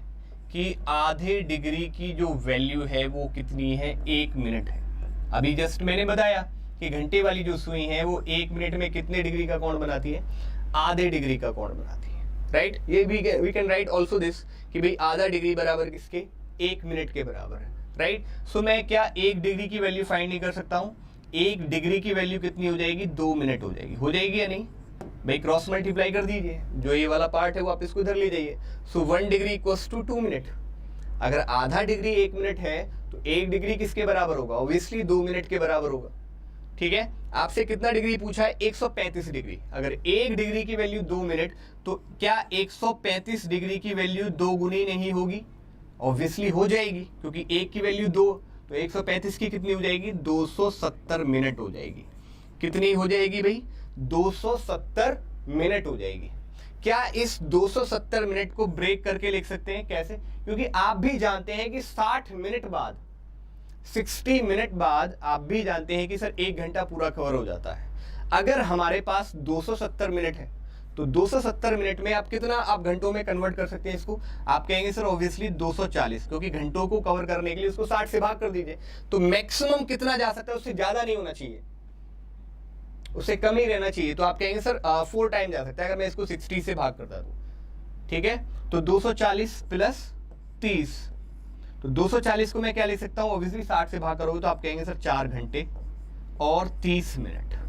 कि आधे डिग्री की जो वैल्यू है वो कितनी है? 1 मिनट है, अभी जस्ट मैंने बताया कि घंटे वाली जो सुई है वो 1 मिनट में कितने डिग्री का कोण बनाती है, आधे डिग्री का कोण बनाती है, राइट। ये we can write also this कि भाई आधा डिग्री बराबर किसके, 1 मिनट के बराबर है, राइट। सो मैं क्या 1 डिग्री की वैल्यू फाइंड नहीं कर सकता हूँ, 1 डिग्री की वैल्यू कितनी हो जाएगी, 2 मिनट हो जाएगी या नहीं भाई, क्रॉस मल्टीप्लाई कर दीजिए, जो ये वाला पार्ट है वो आप इसको इधर ले जाइए। सो 1 डिग्री इक्वल्स टू 2 मिनट। अगर आधा डिग्री 1 मिनट है तो 1 डिग्री किसके बराबर होगा, ऑब्वियसली 2 मिनट के बराबर होगा, ठीक है। आपसे कितना डिग्री पूछा है, 135 डिग्री। अगर 1 डिग्री की वैल्यू 2 मिनट, तो क्या 135 डिग्री की वैल्यू 2 गुनी नहीं होगी, ऑब्वियसली हो जाएगी, क्योंकि 1 की वैल्यू 2, तो 135 की कितनी हो जाएगी, 270 मिनट हो जाएगी। कितनी हो जाएगी भाई, 270 मिनट हो जाएगी। क्या इस 270 मिनट को ब्रेक करके लिख सकते हैं, कैसे, क्योंकि आप भी जानते हैं कि 60 मिनट बाद, 60 मिनट बाद आप भी जानते हैं कि सर 1 घंटा पूरा कवर हो जाता है। अगर हमारे पास 270 मिनट है तो 270 मिनट में आप कितना, आप घंटों में कन्वर्ट कर सकते हैं इसको, आप कहेंगे सर ऑब्वियसली 240, क्योंकि घंटों को कवर करने के लिए उसको 60 से भाग कर दीजिए, तो मैक्सिमम कितना जा सकता है, उससे ज्यादा नहीं होना चाहिए, उससे कम ही रहना चाहिए। तो आप कहेंगे सर 4 टाइम जा सकता है अगर मैं इसको 60 से भाग करता हूं, ठीक है। तो 240 प्लस 30, तो 240 को मैं क्या ले सकता हूं, ऑब्वियसली 60 से भाग करोगे तो आप कहेंगे सर 4 घंटे और 30 मिनट।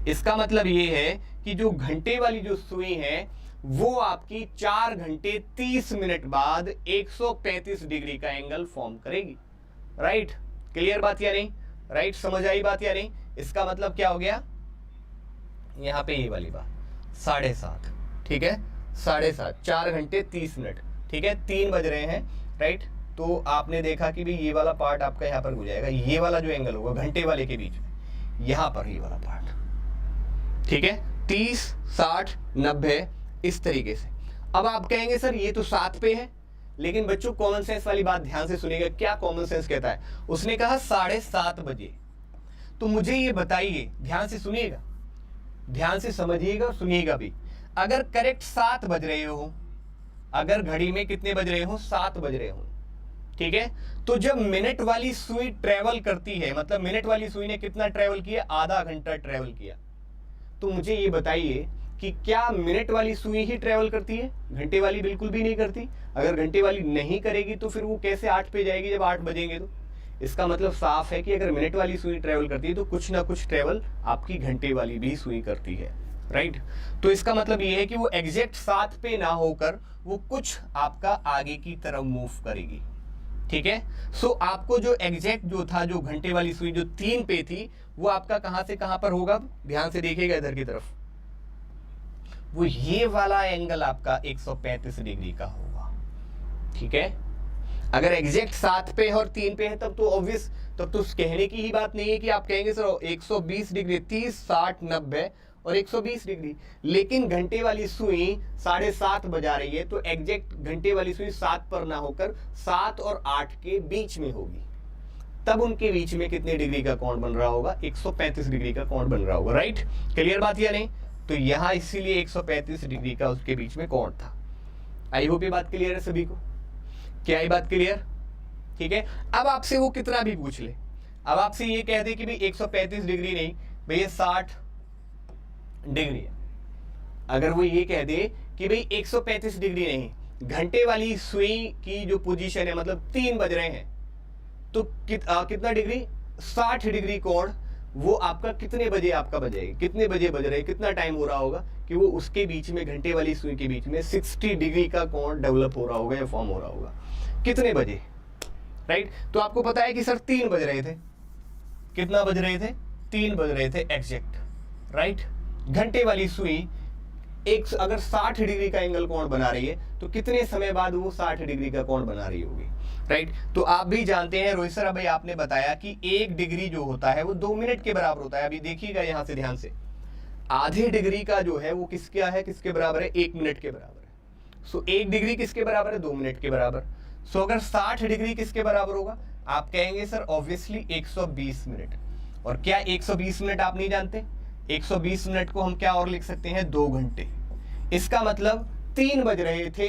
इसका मतलब ये है कि जो घंटे वाली जो सुई है वो आपकी 4 घंटे 30 मिनट बाद 135 डिग्री का एंगल फॉर्म करेगी, राइट। क्लियर बात या नहीं, राइट, समझ आई बात या नहीं। इसका मतलब क्या हो गया, यहां पे ये वाली बात 7:30, ठीक है, 7:30, 4 घंटे 30 मिनट, ठीक है, 3 बज रहे हैं, राइट। तो आपने देखा कि भाई ये वाला पार्ट आपका यहाँ पर हो जाएगा, ये वाला जो एंगल होगा घंटे वाले के बीच में, यहाँ पर ये वाला पार्ट, ठीक है, 30, 60, 90 इस तरीके से। अब आप कहेंगे सर ये तो 7 पे है, लेकिन बच्चों कॉमन सेंस वाली बात ध्यान से सुनिएगा, क्या कॉमन सेंस कहता है, उसने कहा 7:30 बजे। तो मुझे ये बताइए, ध्यान से सुनिएगा, ध्यान से समझिएगा और सुनिएगा भी, अगर करेक्ट 7 बज रहे हो, अगर घड़ी में कितने बज रहे हो, 7 बज रहे हो, ठीक है, तो जब मिनट वाली सुई ट्रेवल करती है, मतलब मिनट वाली सुई ने कितना ट्रेवल किया, आधा घंटा ट्रेवल किया, तो मुझे ये बताइए कि क्या मिनट वाली सुई ही ट्रेवल करती है, घंटे वाली बिल्कुल भी नहीं करती। अगर घंटे वाली नहीं करेगी तो फिर वो कैसे 8 पे जाएगी जब 8 बजेंगे, तो इसका मतलब साफ है कि अगर मिनट वाली सुई ट्रेवल करती है तो कुछ ना कुछ ट्रेवल आपकी घंटे वाली भी सुई करती है, राइट। तो इसका मतलब ये है कि वो एग्जैक्ट 7 पे ना होकर वो कुछ आपका आगे की तरफ मूव करेगी, ठीक है। सो आपको जो एग्जैक्ट जो था, जो घंटे वाली सुई जो 3 पे थी, वो आपका कहां से कहां पर होगा, ध्यान से देखिएगा इधर की तरफ, वो ये वाला एंगल आपका 135 डिग्री का होगा, ठीक है। अगर एग्जैक्ट 7 पे और 3 पे है तब तो ऑब्वियस, तब तो कहने की ही बात नहीं है कि आप कहेंगे सर 120 डिग्री, 30, 60, 90 और 120 डिग्री, लेकिन घंटे वाली सुई 7:30 बजा रही है, तो एग्जैक्ट घंटे वाली सुई 7 पर ना होकर 7 और 8 के बीच में होगी, तब उनके बीच में कितने डिग्री का कोण बन रहा होगा, 135 डिग्री का कोण बन रहा होगा, राइट। क्लियर बात या नहीं। तो यहां इसीलिए 135 डिग्री का उसके बीच में कोण था। आई होप ये बात क्लियर है सभी को, क्या ये बात क्लियर, ठीक है। अब आपसे वो कितना भी पूछ ले, अब आपसे ये कह दे कि भाई 135 डिग्री नहीं भैया 60 डिग्री है, अगर वो ये कह दे कि भाई 135 डिग्री नहीं, घंटे वाली सुई की जो पोजीशन है, मतलब 3 बज रहे हैं, तो कितना डिग्री, 60 डिग्री कोण, वो आपका कितने बजे आपका बजेगा, कितने बजे बज रहे, कितना टाइम हो रहा होगा कि वो उसके बीच में, घंटे वाली सुई के बीच में 60 डिग्री का कोण डेवलप हो रहा होगा या फॉर्म हो रहा होगा, कितने बजे, राइट। तो आपको पता है कि सर 3 बज रहे थे, कितना बज रहे थे, 3 बज रहे थे एग्जैक्ट, राइट। घंटे वाली सुई एक अगर 60 डिग्री का एंगल कोण बना रही है तो कितने समय बाद वो 60 डिग्री का कोण बना रही होगी, राइट। तो आप भी जानते हैं रोहित सर, अभी आपने बताया कि 1 डिग्री जो होता है वो 2 मिनट के बराबर होता है। अभी देखिएगा यहां से ध्यान से, आधे डिग्री का जो है वो किसका है, किसके बराबर है, 1 मिनट के बराबर है। सो 1 डिग्री किसके बराबर है, 2 मिनट के बराबर। सो अगर 60 डिग्री किसके बराबर होगा, आप कहेंगे सर ऑब्वियसली 120 मिनट। और क्या 120 मिनट आप नहीं जानते, 120 मिनट को हम क्या और लिख सकते हैं, 2 घंटे। इसका मतलब 3 बज रहे थे,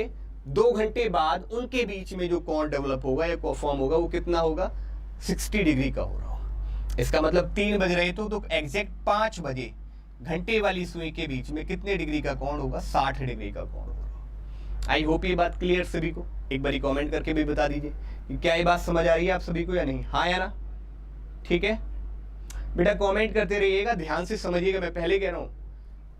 2 घंटे बाद उनके बीच में जो कोण डेवलप होगा या फॉर्म होगा वो कितना होगा, 60 डिग्री का हो रहा होगा। इसका मतलब 3 बज रहे तो एग्जैक्ट 5 बजे घंटे वाली सुई के बीच में कितने डिग्री का कोण होगा? 60 डिग्री का कोण होगा। आई होप ये बात क्लियर सभी को। एक बारी कमेंट करके भी बता दीजिए कि क्या ये बात समझ आ रही है आप सभी को या नहीं, हाँ या ना? ठीक है बेटा, कमेंट करते रहिएगा, ध्यान से समझिएगा। मैं पहले कह रहा हूं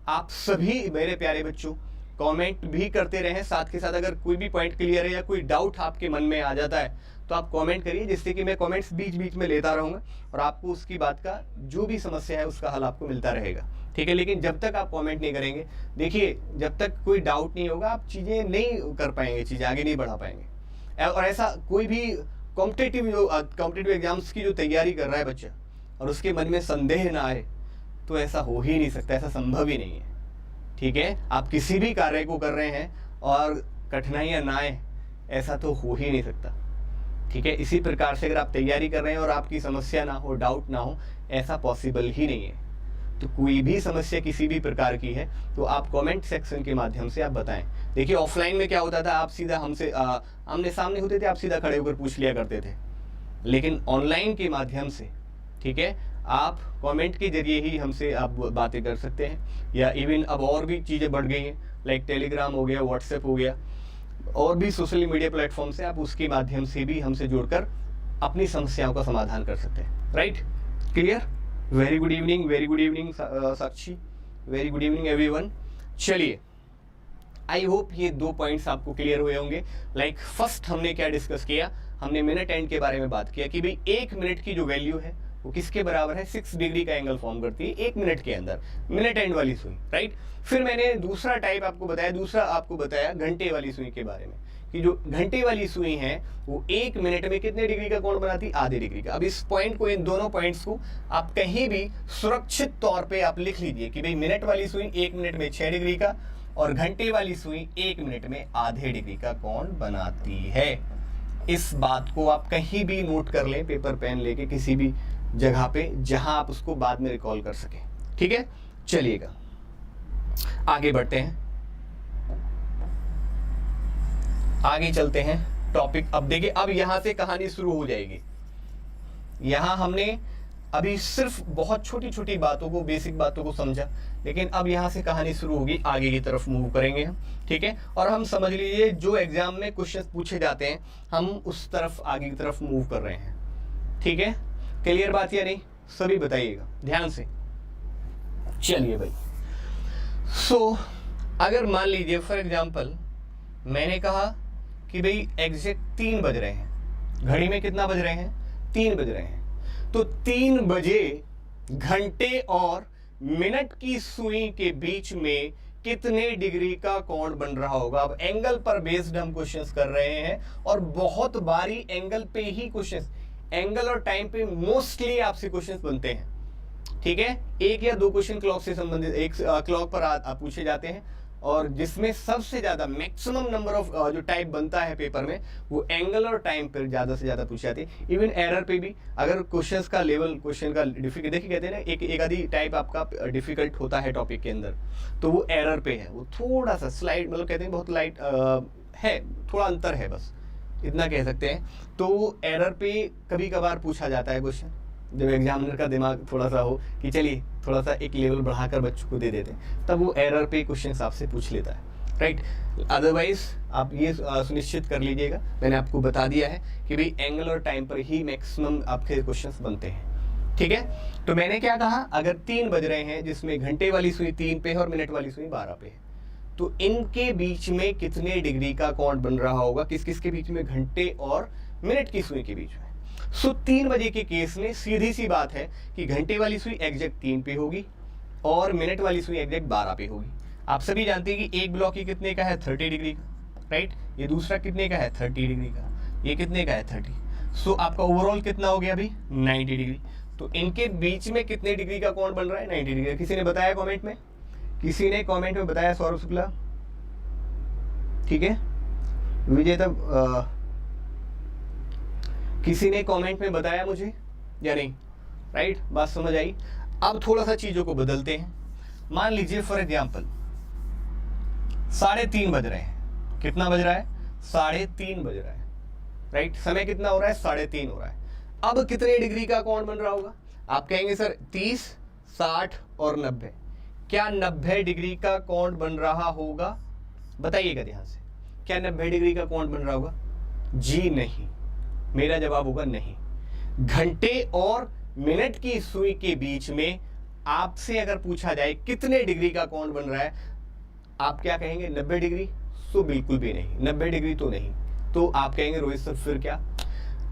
आप सभी मेरे प्यारे बच्चों कमेंट भी करते रहें, साथ के साथ अगर कोई भी पॉइंट क्लियर है या कोई डाउट आपके मन में आ जाता है तो आप कमेंट करिए, जिससे कि मैं कमेंट्स बीच बीच में लेता रहूंगा और आपको उसकी बात का जो भी समस्या है उसका हल आपको मिलता रहेगा। ठीक है, लेकिन जब तक आप कमेंट नहीं करेंगे, देखिए जब तक कोई डाउट नहीं होगा आप चीज़ें नहीं कर पाएंगे, चीज़ें आगे नहीं बढ़ा पाएंगे। और ऐसा कोई भी कॉम्पिटिटिव एग्जाम्स की जो तैयारी कर रहा है बच्चा और उसके मन में संदेह ना आए, तो ऐसा हो ही नहीं सकता, ऐसा संभव ही नहीं है। ठीक है, आप किसी भी कार्य को कर रहे हैं और कठिनाइयां ना आए, ऐसा तो हो ही नहीं सकता। ठीक है, इसी प्रकार से अगर आप तैयारी कर रहे हैं और आपकी समस्या ना हो, डाउट ना हो, ऐसा पॉसिबल ही नहीं है। तो कोई भी समस्या किसी भी प्रकार की है तो आप कमेंट सेक्शन के माध्यम से आप बताएं। देखिए ऑफलाइन में क्या होता था, आप सीधा हमसे आमने सामने होते थे, आप सीधा खड़े होकर पूछ लिया करते थे। लेकिन ऑनलाइन के माध्यम से, ठीक है, आप कमेंट के जरिए ही हमसे आप बातें कर सकते हैं। या इवन अब और भी चीज़ें बढ़ गई हैं, लाइक टेलीग्राम हो गया, व्हाट्सएप हो गया, और भी सोशल मीडिया प्लेटफॉर्म से आप उसके माध्यम से भी हमसे जुड़कर अपनी समस्याओं का समाधान कर सकते हैं। Right, clear? Very good evening Sakshi, very good evening everyone. चलिए, आई होप ये 2 पॉइंट्स आपको क्लियर हुए होंगे। लाइक फर्स्ट हमने क्या डिस्कस किया, हमने मिनट एंड के बारे में बात किया कि भाई 1 मिनट की जो वैल्यू है वो किसके बराबर है? 6 डिग्री का एंगल फॉर्म करती है 1 मिनट के अंदर, मिनट एंड वाली सुई। राइट, फिर मैंने दूसरा टाइप आपको बताया घंटे वाली सुई के बारे में, कि जो घंटे वाली सुई है वो 1 मिनट में कितने डिग्री का कोण बनाती? आधे डिग्री का। अब इस पॉइंट को, इन दोनों पॉइंट्स को आप कहीं भी सुरक्षित तौर पे आप लिख लीजिए कि भाई मिनट वाली सुई 1 मिनट में 6 डिग्री का और घंटे वाली सुई 1 मिनट में आधे डिग्री का कोण बनाती है। इस बात को आप कहीं भी नोट कर लें, पेपर पेन लेके किसी भी जगह पे, जहां आप उसको बाद में रिकॉल कर सकें। ठीक है, चलिएगा आगे बढ़ते हैं, आगे चलते हैं टॉपिक। अब देखिए, अब यहां से कहानी शुरू हो जाएगी। यहां हमने अभी सिर्फ बहुत छोटी छोटी बातों को, बेसिक बातों को समझा, लेकिन अब यहां से कहानी शुरू होगी, आगे की तरफ मूव करेंगे हम। ठीक है, और हम समझ लीजिए जो एग्जाम में क्वेश्चन पूछे जाते हैं हम उस तरफ, आगे की तरफ मूव कर रहे हैं। ठीक है, क्लियर बात या नहीं? सभी बताइएगा ध्यान से। चलिए भाई, अगर मान लीजिए फॉर एग्जांपल मैंने कहा कि भाई एग्जैक्ट 3 बज रहे हैं, घड़ी में कितना बज रहे हैं? 3 बज रहे हैं। तो 3 बजे घंटे और मिनट की सुई के बीच में कितने डिग्री का कोण बन रहा होगा? अब एंगल पर बेस्ड हम क्वेश्चंस कर रहे हैं और बहुत बारी एंगल पे ही क्वेश्चंस, एंगल और टाइम पे मोस्टली आपसे क्वेश्चंस बनते हैं। ठीक है, 1 या 2 क्वेश्चन क्लॉक से संबंधित, एक क्लॉक पर पूछे जाते हैं, और जिसमें सबसे ज्यादा मैक्सिमम नंबर ऑफ जो टाइप बनता है पेपर में वो एंगल और टाइम पर ज्यादा से ज्यादा पूछे जाते हैं। इवन एरर पे भी अगर क्वेश्चंस का लेवल, क्वेश्चन का डिफिकल्ट, देखिए कहते हैं ना एक आधी टाइप आपका डिफिकल्ट होता है टॉपिक के अंदर, तो वो एरर पे है, वो थोड़ा सा स्लाइड, मतलब कहते हैं बहुत लाइट है, थोड़ा अंतर है, बस इतना कह सकते हैं। तो एरर पे कभी कभार पूछा जाता है क्वेश्चन, जब एग्जामिनर का दिमाग थोड़ा सा हो कि चलिए थोड़ा सा एक लेवल बढ़ाकर बच्चों को दे देते हैं, तब वो एरर पे क्वेश्चन आपसे पूछ लेता है। राइट, अदरवाइज आप ये सुनिश्चित कर लीजिएगा, मैंने आपको बता दिया है कि भाई एंगल और टाइम पर ही मैक्सिमम आपके क्वेश्चंस बनते हैं। ठीक है, तो मैंने क्या कहा, अगर 3 बज रहे हैं जिसमें घंटे वाली सुई 3 पे है और मिनट वाली सुई 12 पे है, तो इनके बीच में कितने डिग्री का कोण बन रहा होगा? किस किस के बीच में? घंटे और मिनट की सुई के बीच में। 3 बजे के केस में सीधी सी बात है कि घंटे वाली सुई एग्जैक्ट 3 पे होगी और मिनट वाली सुई एग्जैक्ट 12 पे होगी। आप सभी जानते हैं कि एक ब्लॉक ही कितने का है? 30 डिग्री का। राइट, ये दूसरा कितने का है? 30 डिग्री का। ये कितने का है? 30। आपका ओवरऑल कितना हो गया अभी? 90 डिग्री। तो इनके बीच में कितने डिग्री का कोण बन रहा है? 90 डिग्री। किसी ने बताया कॉमेंट में? किसी ने कमेंट में बताया? सौरभ शुक्ला, ठीक है, विजय, तब किसी ने कमेंट में बताया मुझे या नहीं? राइट, बात समझ आई। अब थोड़ा सा चीजों को बदलते हैं। मान लीजिए फॉर एग्जांपल 3:30 बज रहे हैं। कितना बज रहा है? 3:30 बज रहा है। राइट, समय कितना हो रहा है? 3:30 हो रहा है। अब कितने डिग्री का कोण बन रहा होगा? आप कहेंगे सर 30, 60 और 90, क्या 90 डिग्री का कोण बन रहा होगा? बताइएगा ध्यान से, क्या 90 डिग्री का कोण बन रहा होगा? जी नहीं, मेरा जवाब होगा नहीं। घंटे और मिनट की सुई के बीच में आपसे अगर पूछा जाए कितने डिग्री का कोण बन रहा है, आप क्या कहेंगे? 90 डिग्री? सो बिल्कुल भी नहीं, 90 डिग्री तो नहीं। तो आप कहेंगे रोहित सर फिर क्या?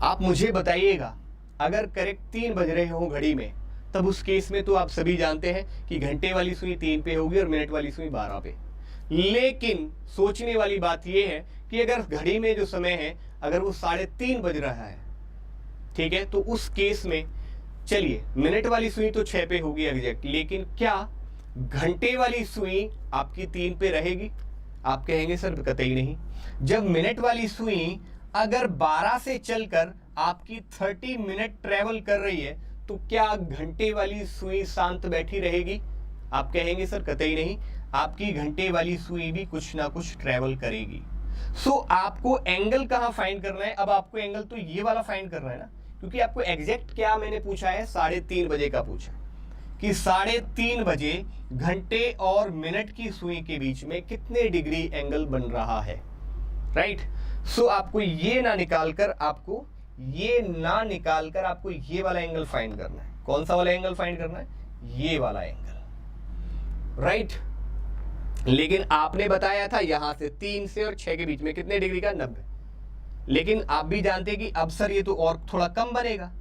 आप मुझे बताइएगा, अगर करेक्ट 3 बज रहे हो घड़ी में, तब उस केस में तो आप सभी जानते हैं कि घंटे वाली सुई 3 पे होगी और मिनट वाली सुई 12 पे। लेकिन सोचने वाली बात यह है कि अगर घड़ी में जो समय है अगर वो 3:30 बज रहा है, ठीक है, तो उस केस में चलिए मिनट वाली सुई तो 6 पे होगी एग्जैक्ट, लेकिन क्या घंटे वाली सुई आपकी 3 पे रहेगी? आप कहेंगे सर कतई नहीं। जब मिनट वाली सुई अगर 12 से चलकर आपकी 30 मिनट ट्रेवल कर रही है, तो क्या घंटे वाली सुई शांत बैठी रहेगी? आप कहेंगे सर कतई नहीं, आपकी घंटे वाली सुई भी कुछ ना कुछ ट्रेवल करेगी। सो आपको एंगल कहां फाइंड करना है? अब आपको एंगल तो ये वाला फाइंड करना है ना, क्योंकि आपको एग्जैक्ट क्या मैंने पूछा है, 3:30 बजे का पूछा कि 3:30 बजे घंटे और मिनट की सुई के बीच में कितने डिग्री एंगल बन रहा है, राइट। सो आपको ये ना निकालकर आपको ये वाला एंगल फाइंड करना है। कौन सा वाला एंगल फाइंड करना है? ये वाला एंगल, राइट। लेकिन आपने बताया था यहां से 3 से और 6 के बीच में कितने डिग्री का? 90। लेकिन आप भी जानते हैं कि अब सर ये तो और थोड़ा कम बनेगा,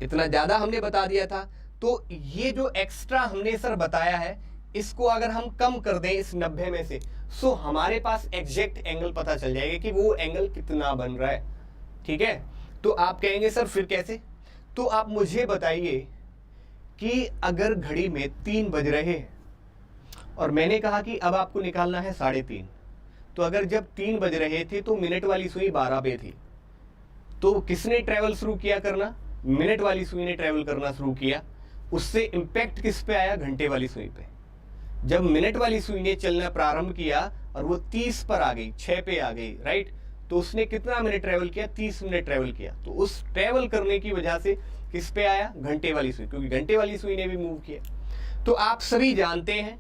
इतना ज्यादा हमने बता दिया था। तो ये जो एक्स्ट्रा हमने सर बताया है, इसको अगर हम कम कर दें इस 90 में से, सो हमारे पास एग्जैक्ट एंगल पता चल जाएगा कि वो एंगल कितना बन रहा है, ठीक है। तो आप कहेंगे सर फिर कैसे? तो आप मुझे बताइए कि अगर घड़ी में 3 बज रहे हैं और मैंने कहा कि अब आपको निकालना है 3:30, तो अगर जब 3 बज रहे थे तो मिनट वाली सुई 12 पे थी, तो किसने ट्रेवल शुरू किया करना? मिनट वाली सुई ने ट्रेवल करना शुरू किया। उससे इंपैक्ट किस पे आया? घंटे वाली सुई पे। जब मिनट वाली सुई ने चलना प्रारंभ किया और वो 30 पर आ गई, 6 पे आ गई, राइट, तो उसने कितना मिनट ट्रेवल किया? 30 मिनट ट्रेवल किया। तो उस ट्रेवल करने की वजह से किस पे आया? घंटे वाली सुई, क्योंकि घंटे वाली सुई ने भी मूव किया। तो आप सभी जानते हैं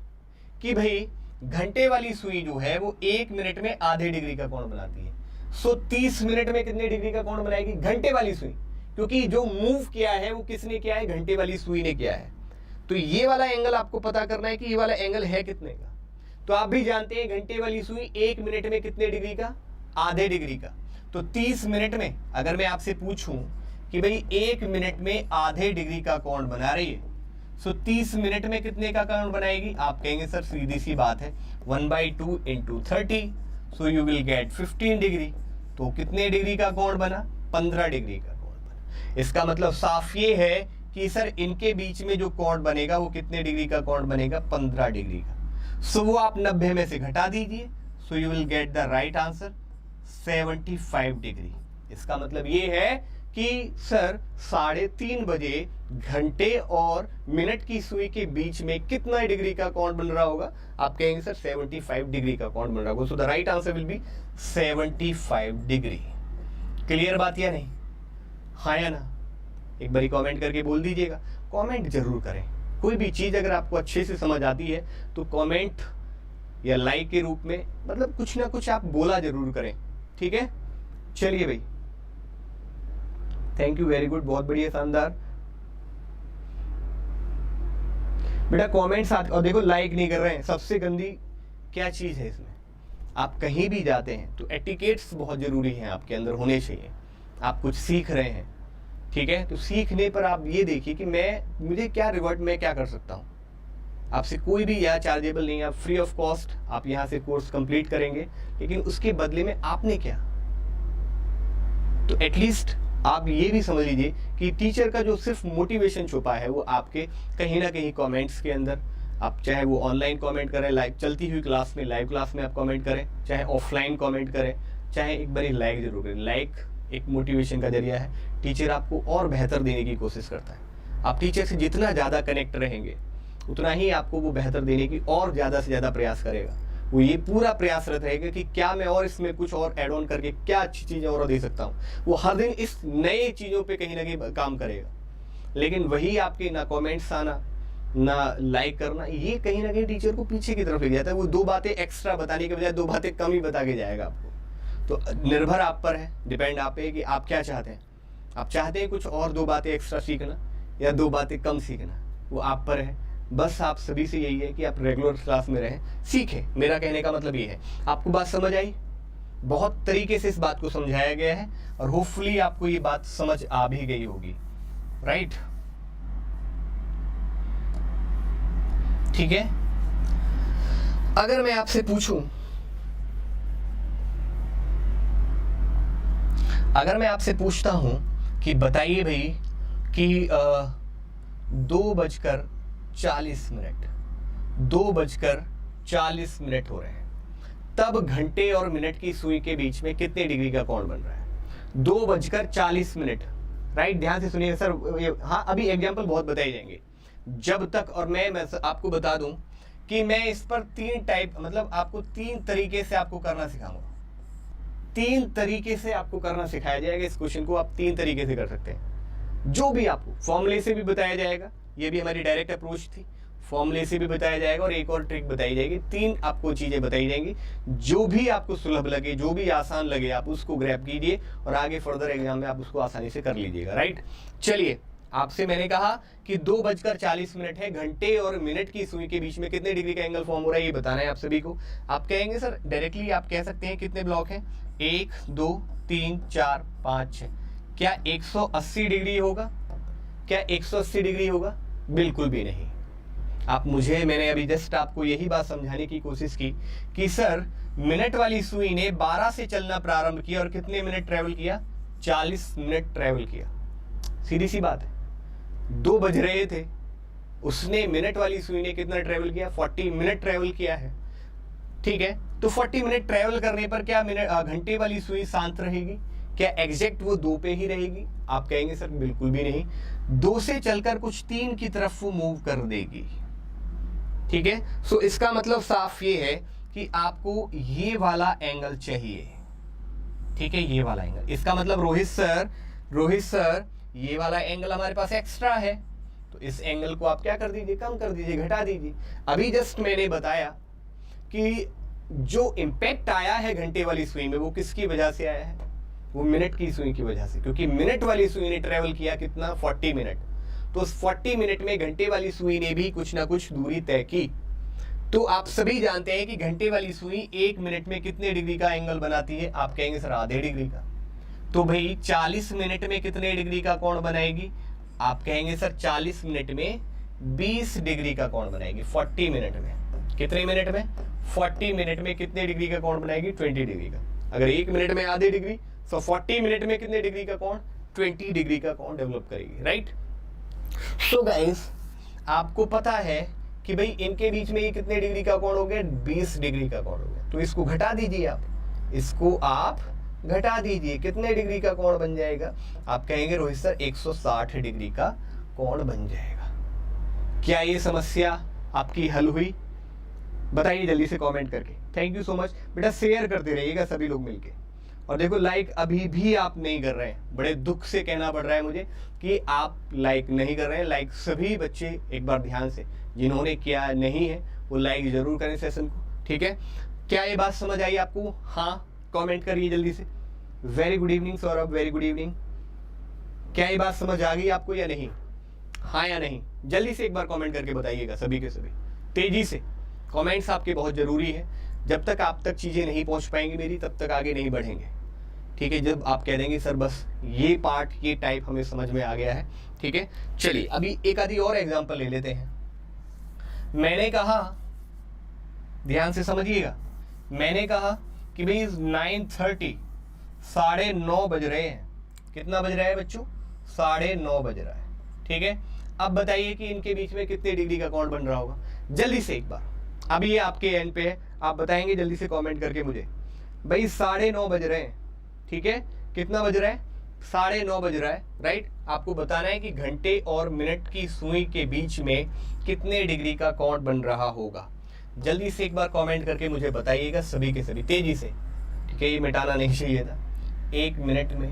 कि भाई घंटे वाली सुई जो है वो 1 मिनट में आधे डिग्री का कोण बनाती है। सो 30 मिनट में कितने डिग्री का कोण बनाएगी? घंटे वाली सुई, क्योंकि जो मूव किया है वो किसने किया है? घंटे वाली सुई ने किया है। तो ये वाला एंगल आपको पता करना है कि ये वाला एंगल है कितने का। तो आप भी जानते हैं घंटे वाली सुई 1 मिनट में कितने डिग्री का? आधे डिग्री का। तो 30 मिनट में अगर मैं आपसे पूछूं कि भाई 1 मिनट में आधे डिग्री का कोण बना रही है, सो 30 मिनट में कितने का कोण बनाएगी? आप कहेंगे सर सीधी सी बात है, 1/2 × 30, so you will get 15 degree. तो कितने डिग्री का कोण बना? 15 डिग्री का कोण बना। इसका मतलब साफ ये है कि सर इनके बीच में जो कोण बनेगा वो कितने डिग्री का कोण बनेगा? 15 डिग्री का। सो वो आप 90 में से घटा दीजिए, so you will get the right answer 75 degree. इसका मतलब ये है कि सर 3:30 बजे घंटे और मिनट की सुई के बीच में कितना डिग्री का कोण बन रहा होगा? आप कहेंगे सर 75 डिग्री का कोण बन रहा होगा। So the right answer will be 75 degree. Clear बात या नहीं? हाँ या ना? एक बारी कमेंट करके बोल दीजिएगा। कमेंट जरूर करें, कोई भी चीज अगर आपको अच्छे से समझ आती है तो कमेंट या लाइक के रूप में, मतलब कुछ ना कुछ आप बोला जरूर करें, ठीक है। चलिए भाई, थैंक यू, वेरी गुड, बहुत बढ़िया, शानदार। बेटा कमेंट्स और देखो लाइक नहीं कर रहे हैं, सबसे गंदी क्या चीज है इसमें। आप कहीं भी जाते हैं तो एटिकेट्स बहुत जरूरी हैं, आपके अंदर होने चाहिए। आप कुछ सीख रहे हैं, ठीक है, तो सीखने पर आप ये देखिए कि मुझे क्या रिवर्ट, मैं क्या कर सकता हूँ। आपसे कोई भी यहाँ चार्जेबल नहीं है, आप फ्री ऑफ कॉस्ट आप यहाँ से कोर्स कंप्लीट करेंगे, लेकिन उसके बदले में आपने क्या, तो एटलीस्ट आप ये भी समझ लीजिए कि टीचर का जो सिर्फ मोटिवेशन छुपा है वो आपके कहीं ना कहीं कमेंट्स के अंदर, आप चाहे वो ऑनलाइन कमेंट करें, लाइव चलती हुई क्लास में, लाइव क्लास में आप कमेंट करें, चाहे ऑफलाइन कमेंट करें, चाहे एक बारी लाइक जरूर करें। लाइक एक मोटिवेशन का जरिया है, टीचर आपको और बेहतर देने की कोशिश करता है। आप टीचर से जितना ज़्यादा कनेक्ट रहेंगे उतना ही आपको वो बेहतर देने की और ज़्यादा से ज़्यादा प्रयास करेगा। वो ये पूरा प्रयासरत रहेगा कि क्या मैं और इसमें कुछ और ऐड ऑन करके क्या अच्छी चीज़ें और दे सकता हूँ। वो हर दिन इस नए चीज़ों पे कहीं ना कहीं काम करेगा। लेकिन वही आपके ना कमेंट्स आना, ना लाइक करना, ये कहीं ना कहीं टीचर को पीछे की तरफ ले जाता है। वो 2 बातें एक्स्ट्रा बताने के बजाय 2 बातें कम ही बता के जाएगा आपको। तो निर्भर आप पर है, डिपेंड आप पे है कि आप क्या चाहते हैं। आप चाहते हैं कुछ और 2 बातें एक्स्ट्रा सीखना या 2 बातें कम सीखना, वो आप पर है। बस आप सभी से यही है कि आप रेगुलर क्लास में रहें, सीखें। मेरा कहने का मतलब ये है। आपको बात समझ आई? बहुत तरीके से इस बात को समझाया गया है और होपफुली आपको ये बात समझ आ भी गई होगी, राइट? ठीक है। अगर मैं आपसे पूछूं, अगर मैं आपसे पूछता हूं कि बताइए भाई कि 2:40 हो रहे हैं, तब घंटे और मिनट की सुई के बीच में कितने डिग्री का कोण बन रहा है? 2:40, राइट? ध्यान से सुनिए सर। हाँ, अभी एग्जांपल बहुत बताए जाएंगे जब तक। और मैं आपको बता दूं कि मैं इस पर 3 टाइप, मतलब आपको 3 तरीके से आपको करना सिखाऊंगा। 3 तरीके से आपको करना सिखाया जाएगा। इस क्वेश्चन को आप 3 तरीके से कर सकते हैं। जो भी आपको फॉर्मूले से भी बताया जाएगा, ये भी हमारी डायरेक्ट अप्रोच थी। फॉर्मूले से भी बताया जाएगा और एक और ट्रिक बताई जाएगी। 3 आपको चीजें बताई जाएंगी। जो भी आपको सुलभ लगे, जो भी आसान लगे, आप उसको ग्रैब कीजिए और आगे फर्दर एग्जाम में आप उसको आसानी से कर लीजिएगा, राइट? चलिए, आपसे मैंने कहा कि 2:40 है, घंटे और मिनट की सुई के बीच में कितने डिग्री का एंगल फॉर्म हो रहा है, ये बताना है आप सभी को। आप कहेंगे सर डायरेक्टली आप कह सकते हैं कितने ब्लॉक हैं? 1 2 3 4 5 6। क्या 180 डिग्री होगा? क्या 180 डिग्री होगा? बिल्कुल भी नहीं। मैंने अभी जस्ट आपको यही बात समझाने की कोशिश की कि सर मिनट वाली सुई ने 12 से चलना प्रारंभ किया और कितने मिनट ट्रेवल किया? 40 मिनट ट्रेवल किया। सीधी सी बात है। 2 बज रहे थे, उसने मिनट वाली सुई ने कितना ट्रेवल किया? 40 मिनट ट्रेवल किया है, ठीक है? तो 40 मिनट ट्रेवल करने पर क्या घंटे वाली सुई शांत रहेगी? क्या एग्जैक्ट वो 2 पे ही रहेगी? आप कहेंगे सर बिल्कुल भी नहीं। 2 से चलकर कुछ 3 की तरफ वो मूव कर देगी, ठीक है? सो इसका मतलब साफ ये है कि आपको ये वाला एंगल चाहिए, ठीक है? ये वाला एंगल। इसका मतलब रोहित सर ये वाला एंगल हमारे पास एक्स्ट्रा है, तो इस एंगल को आप क्या कर दीजिए? कम कर दीजिए, घटा दीजिए। अभी जस्ट मैंने बताया कि जो इम्पैक्ट आया है घंटे वाली सुई में, वो किसकी वजह से आया है? वो मिनट की सुई की वजह से, क्योंकि मिनट वाली सुई ने ट्रेवल किया कितना? 40 मिनट। तो उस 40 मिनट में घंटे वाली सुई ने भी कुछ ना कुछ दूरी तय की। तो आप सभी जानते हैं कि घंटे वाली सुई 1 मिनट में कितने डिग्री का एंगल बनाती है? आप कहेंगे सर आधे डिग्री का। तो भाई 40 मिनट में कितने डिग्री का कोण बनाएगी? आप कहेंगे सर 40 मिनट में 20 डिग्री का कोण बनाएगी। 40 मिनट में कितने मिनट में? 40 मिनट में कितने डिग्री का कोण बनाएगी? 20 डिग्री का। अगर 1 मिनट में आधे डिग्री, तो 40 मिनट में कितने डिग्री का कोण? 20 डिग्री का कोण डेवलप करेगी, राइट? सो गाइस, आपको पता है कि भाई इनके बीच में ये कितने डिग्री का कोण हो गया? 20 डिग्री का कोण हो गया। तो इसको घटा दीजिए आप, इसको आप घटा दीजिए। कितने डिग्री का कोण बन जाएगा? आप कहेंगे रोहित सर 160 डिग्री का कोण बन जाएगा। क्या ये समस्या आपकी हल हुई? बताइए जल्दी से कमेंट करके। थैंक यू सो मच बेटा, शेयर करते रहिएगा सभी लोग मिलके। और देखो लाइक अभी भी आप नहीं कर रहे हैं, बड़े दुख से कहना पड़ रहा है मुझे कि आप लाइक नहीं कर रहे हैं। लाइक सभी बच्चे एक बार ध्यान से, जिन्होंने किया नहीं है वो लाइक जरूर करें सेशन को, ठीक है? क्या ये बात समझ आई आपको? हाँ कमेंट करिए जल्दी से। Very good evening Saurabh, very good evening. क्या ये बात समझ आ गई आपको या नहीं? हाँ या नहीं? जल्दी से एक बार कमेंट करके बताइएगा सभी के सभी, तेजी से। कमेंट्स आपके बहुत जरूरी है। जब तक आप तक चीजें नहीं पहुंच पाएंगी मेरी, तब तक आगे नहीं बढ़ेंगे, ठीक है? जब आप कह देंगे सर बस ये पार्ट, ये टाइप हमें समझ में आ गया है, ठीक है? चलिए अभी एक आधी और एग्जांपल ले लेते हैं। मैंने कहा, ध्यान से समझिएगा, मैंने कहा कि भाई 9:30, 9:30 बज रहे हैं। कितना बज रहा है बच्चों? 9:30 बज रहा है, ठीक है? अब बताइए कि इनके बीच में कितने डिग्री का कोण बन रहा होगा? जल्दी से एक बार। अभी ये आपके एंड पे है, आप बताएंगे जल्दी से कमेंट करके मुझे। भाई 9:30 बज रहे हैं, ठीक है? कितना बज रहा है? 9:30 बज रहा है, राइट? आपको बताना है कि घंटे और मिनट की सुई के बीच में कितने डिग्री का कोण बन रहा होगा। जल्दी से एक बार कमेंट करके मुझे बताइएगा सभी के सभी, तेजी से, ठीक है? ये मिटाना नहीं चाहिए था। 1 मिनट में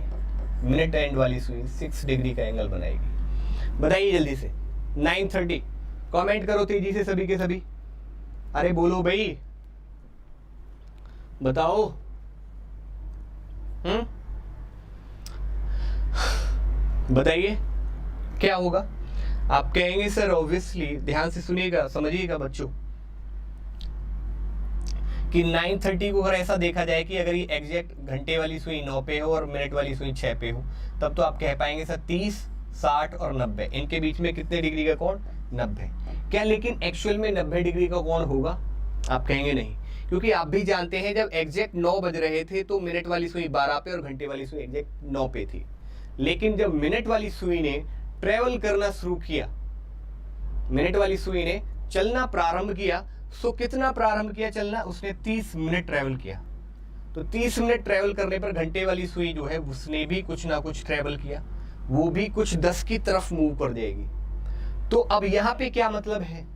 मिनट एंड वाली सुई 6 डिग्री का एंगल बनाएगी। बताइए जल्दी से। 9:30 कमेंट करो तेजी से सभी के सभी। अरे बोलो भाई, बताओ। बताइए क्या होगा। आप कहेंगे सर ऑब्वियसली, ध्यान से सुनिएगा, समझिएगा बच्चों, कि 9:30 को अगर ऐसा देखा जाए कि अगर ये एग्जैक्ट घंटे वाली सुई 9 पे हो और मिनट वाली सुई 6 पे हो, तब तो आप कह पाएंगे सर 30, 60 और 90, इनके बीच में कितने डिग्री का कोण? 90। क्या लेकिन एक्चुअल में 90 डिग्री का कोण होगा? आप कहेंगे नहीं, क्योंकि आप भी जानते हैं जब एग्जैक्ट 9 बज रहे थे तो मिनट वाली सुई 12 पे और घंटे वाली सुई एग्जैक्ट 9 पे थी। लेकिन जब मिनट वाली सुई ने ट्रेवल करना शुरू किया, मिनट वाली सुई ने चलना प्रारंभ किया, सो कितना प्रारंभ किया चलना? उसने 30 मिनट ट्रेवल किया। तो 30 मिनट ट्रेवल करने पर घंटे वाली सुई जो है उसने भी कुछ ना कुछ ट्रेवल किया, वो भी कुछ 10 की तरफ मूव कर जाएगी। तो अब यहाँ पे क्या मतलब है?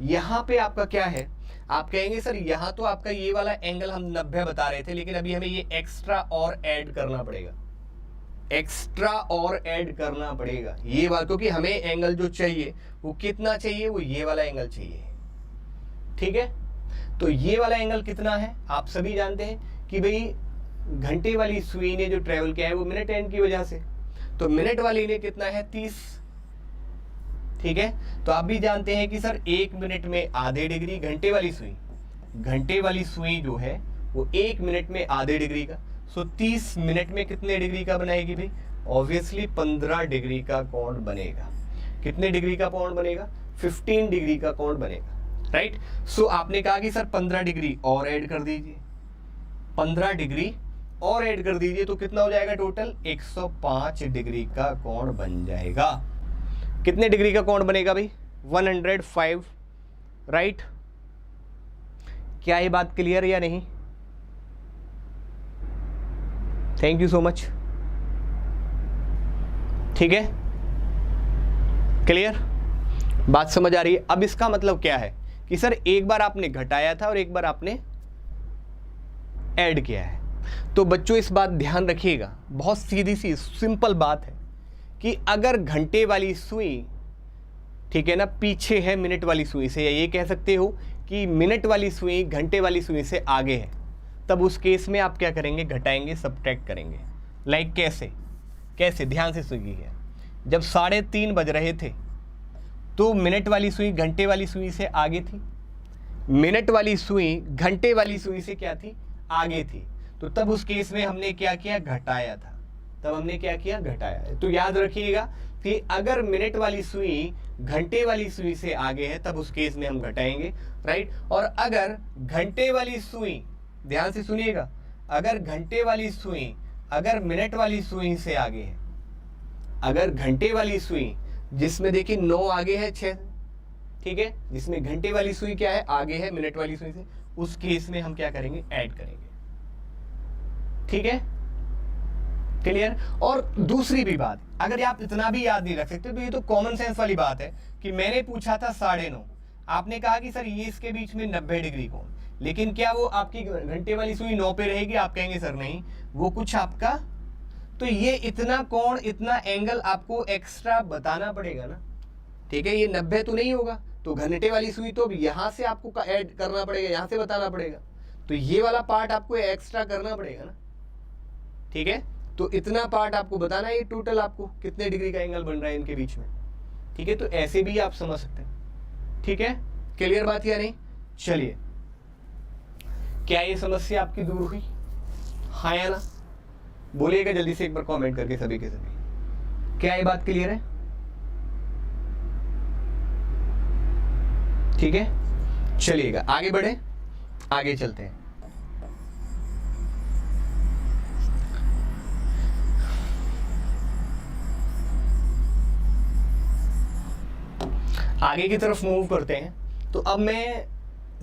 यहाँ पे आपका क्या है? आप कहेंगे सर यहाँ तो आपका ये वाला एंगल हम 90 बता रहे थे, लेकिन अभी हमें ये एक्स्ट्रा और ऐड करना पड़ेगा, एक्स्ट्रा और ऐड करना पड़ेगा ये बात, क्योंकि हमें एंगल जो चाहिए वो कितना चाहिए? वो ये वाला एंगल चाहिए। ठीक है, तो ये वाला एंगल कितना है? आप सभी जानते हैं कि भाई घंटे वाली सुई ने जो ट्रेवल किया है वो मिनट एंड की वजह से, तो मिनट वाली ने कितना है? 30। ठीक है, तो आप भी जानते हैं कि सर 1 मिनट में आधे डिग्री, घंटे वाली सुई जो है वो 1 मिनट में आधे डिग्री का, सो 30 मिनट में कितने डिग्री का बनाएगी भाई? ऑब्वियसली 15 डिग्री का कोण बनेगा। कितने डिग्री का कोण बनेगा? 15 डिग्री का कोण बनेगा, राइट। सो आपने कहा कि सर 15 डिग्री और ऐड कर दीजिए, 15 डिग्री और ऐड कर दीजिए, तो कितना हो जाएगा टोटल? 105 डिग्री का कोण बन जाएगा। कितने डिग्री का कोण बनेगा भाई? 105, राइट। क्या ये बात क्लियर या नहीं? Thank you so much. ठीक है, क्लियर, बात समझ आ रही है। अब इसका मतलब क्या है कि सर एक बार आपने घटाया था और एक बार आपने ऐड किया है। तो बच्चों इस बात ध्यान रखिएगा, बहुत सीधी सी सिंपल बात है कि अगर घंटे वाली सुई, ठीक है ना, पीछे है मिनट वाली सुई से, या ये कह सकते हो कि मिनट वाली सुई घंटे वाली सुई से आगे है, तब उस केस में आप क्या करेंगे? घटाएंगे, सब्ट्रैक्ट करेंगे। लाइक कैसे ध्यान से सुनिए। जब 3:30 बज रहे थे तो मिनट वाली सुई घंटे वाली सुई से आगे थी, मिनट वाली सुई घंटे वाली सुई से क्या थी? आगे थी। तो तब उस केस में हमने क्या किया? घटाया था। तब हमने क्या किया? घटाया। तो याद रखिएगा कि अगर मिनट वाली सुई घंटे वाली सुई से आगे है तब उस केस में हम घटाएंगे, राइट। और अगर घंटे वाली सुई, ध्यान से सुनिएगा, अगर घंटे वाली सुई अगर मिनट वाली सुई से आगे है, अगर घंटे वाली सुई जिसमें देखिए 9 आगे है 6, ठीक है, जिसमें घंटे वाली सुई क्या है? आगे है मिनट वाली सुई से, उस केस में हम क्या करेंगे? ऐड करेंगे। ठीक है, क्लियर। और दूसरी भी बात, अगर आप इतना भी याद नहीं रख सकते तो ये तो कॉमन सेंस वाली बात है कि मैंने पूछा था 9:30, आपने कहा कि सर ये इसके बीच में 90 डिग्री कोण, लेकिन क्या वो आपकी घंटे वाली सुई 9 पे रहेगी? आप कहेंगे सर नहीं, वो कुछ आपका, तो ये इतना कोण, इतना एंगल आपको एक्स्ट्रा बताना पड़ेगा ना। ठीक है, ये 90 तो नहीं होगा, तो घंटे वाली सुई तो यहाँ से आपको ऐड करना पड़ेगा, यहाँ से बताना पड़ेगा, तो ये वाला पार्ट आपको एक्स्ट्रा करना पड़ेगा ना। ठीक है, तो इतना पार्ट आपको बताना है, ये टोटल आपको कितने डिग्री का एंगल बन रहा है इनके बीच में। ठीक है, तो ऐसे भी आप समझ सकते हैं। ठीक है, क्लियर बात या नहीं? चलिए, क्या ये समस्या आपकी दूर हुई? हाँ या ना? बोलिएगा जल्दी से एक बार कमेंट करके सभी के सभी। क्या ये बात क्लियर है? ठीक है, चलिएगा आगे बढ़े, आगे चलते हैं। आगे की तरफ मूव करते हैं। तो अब मैं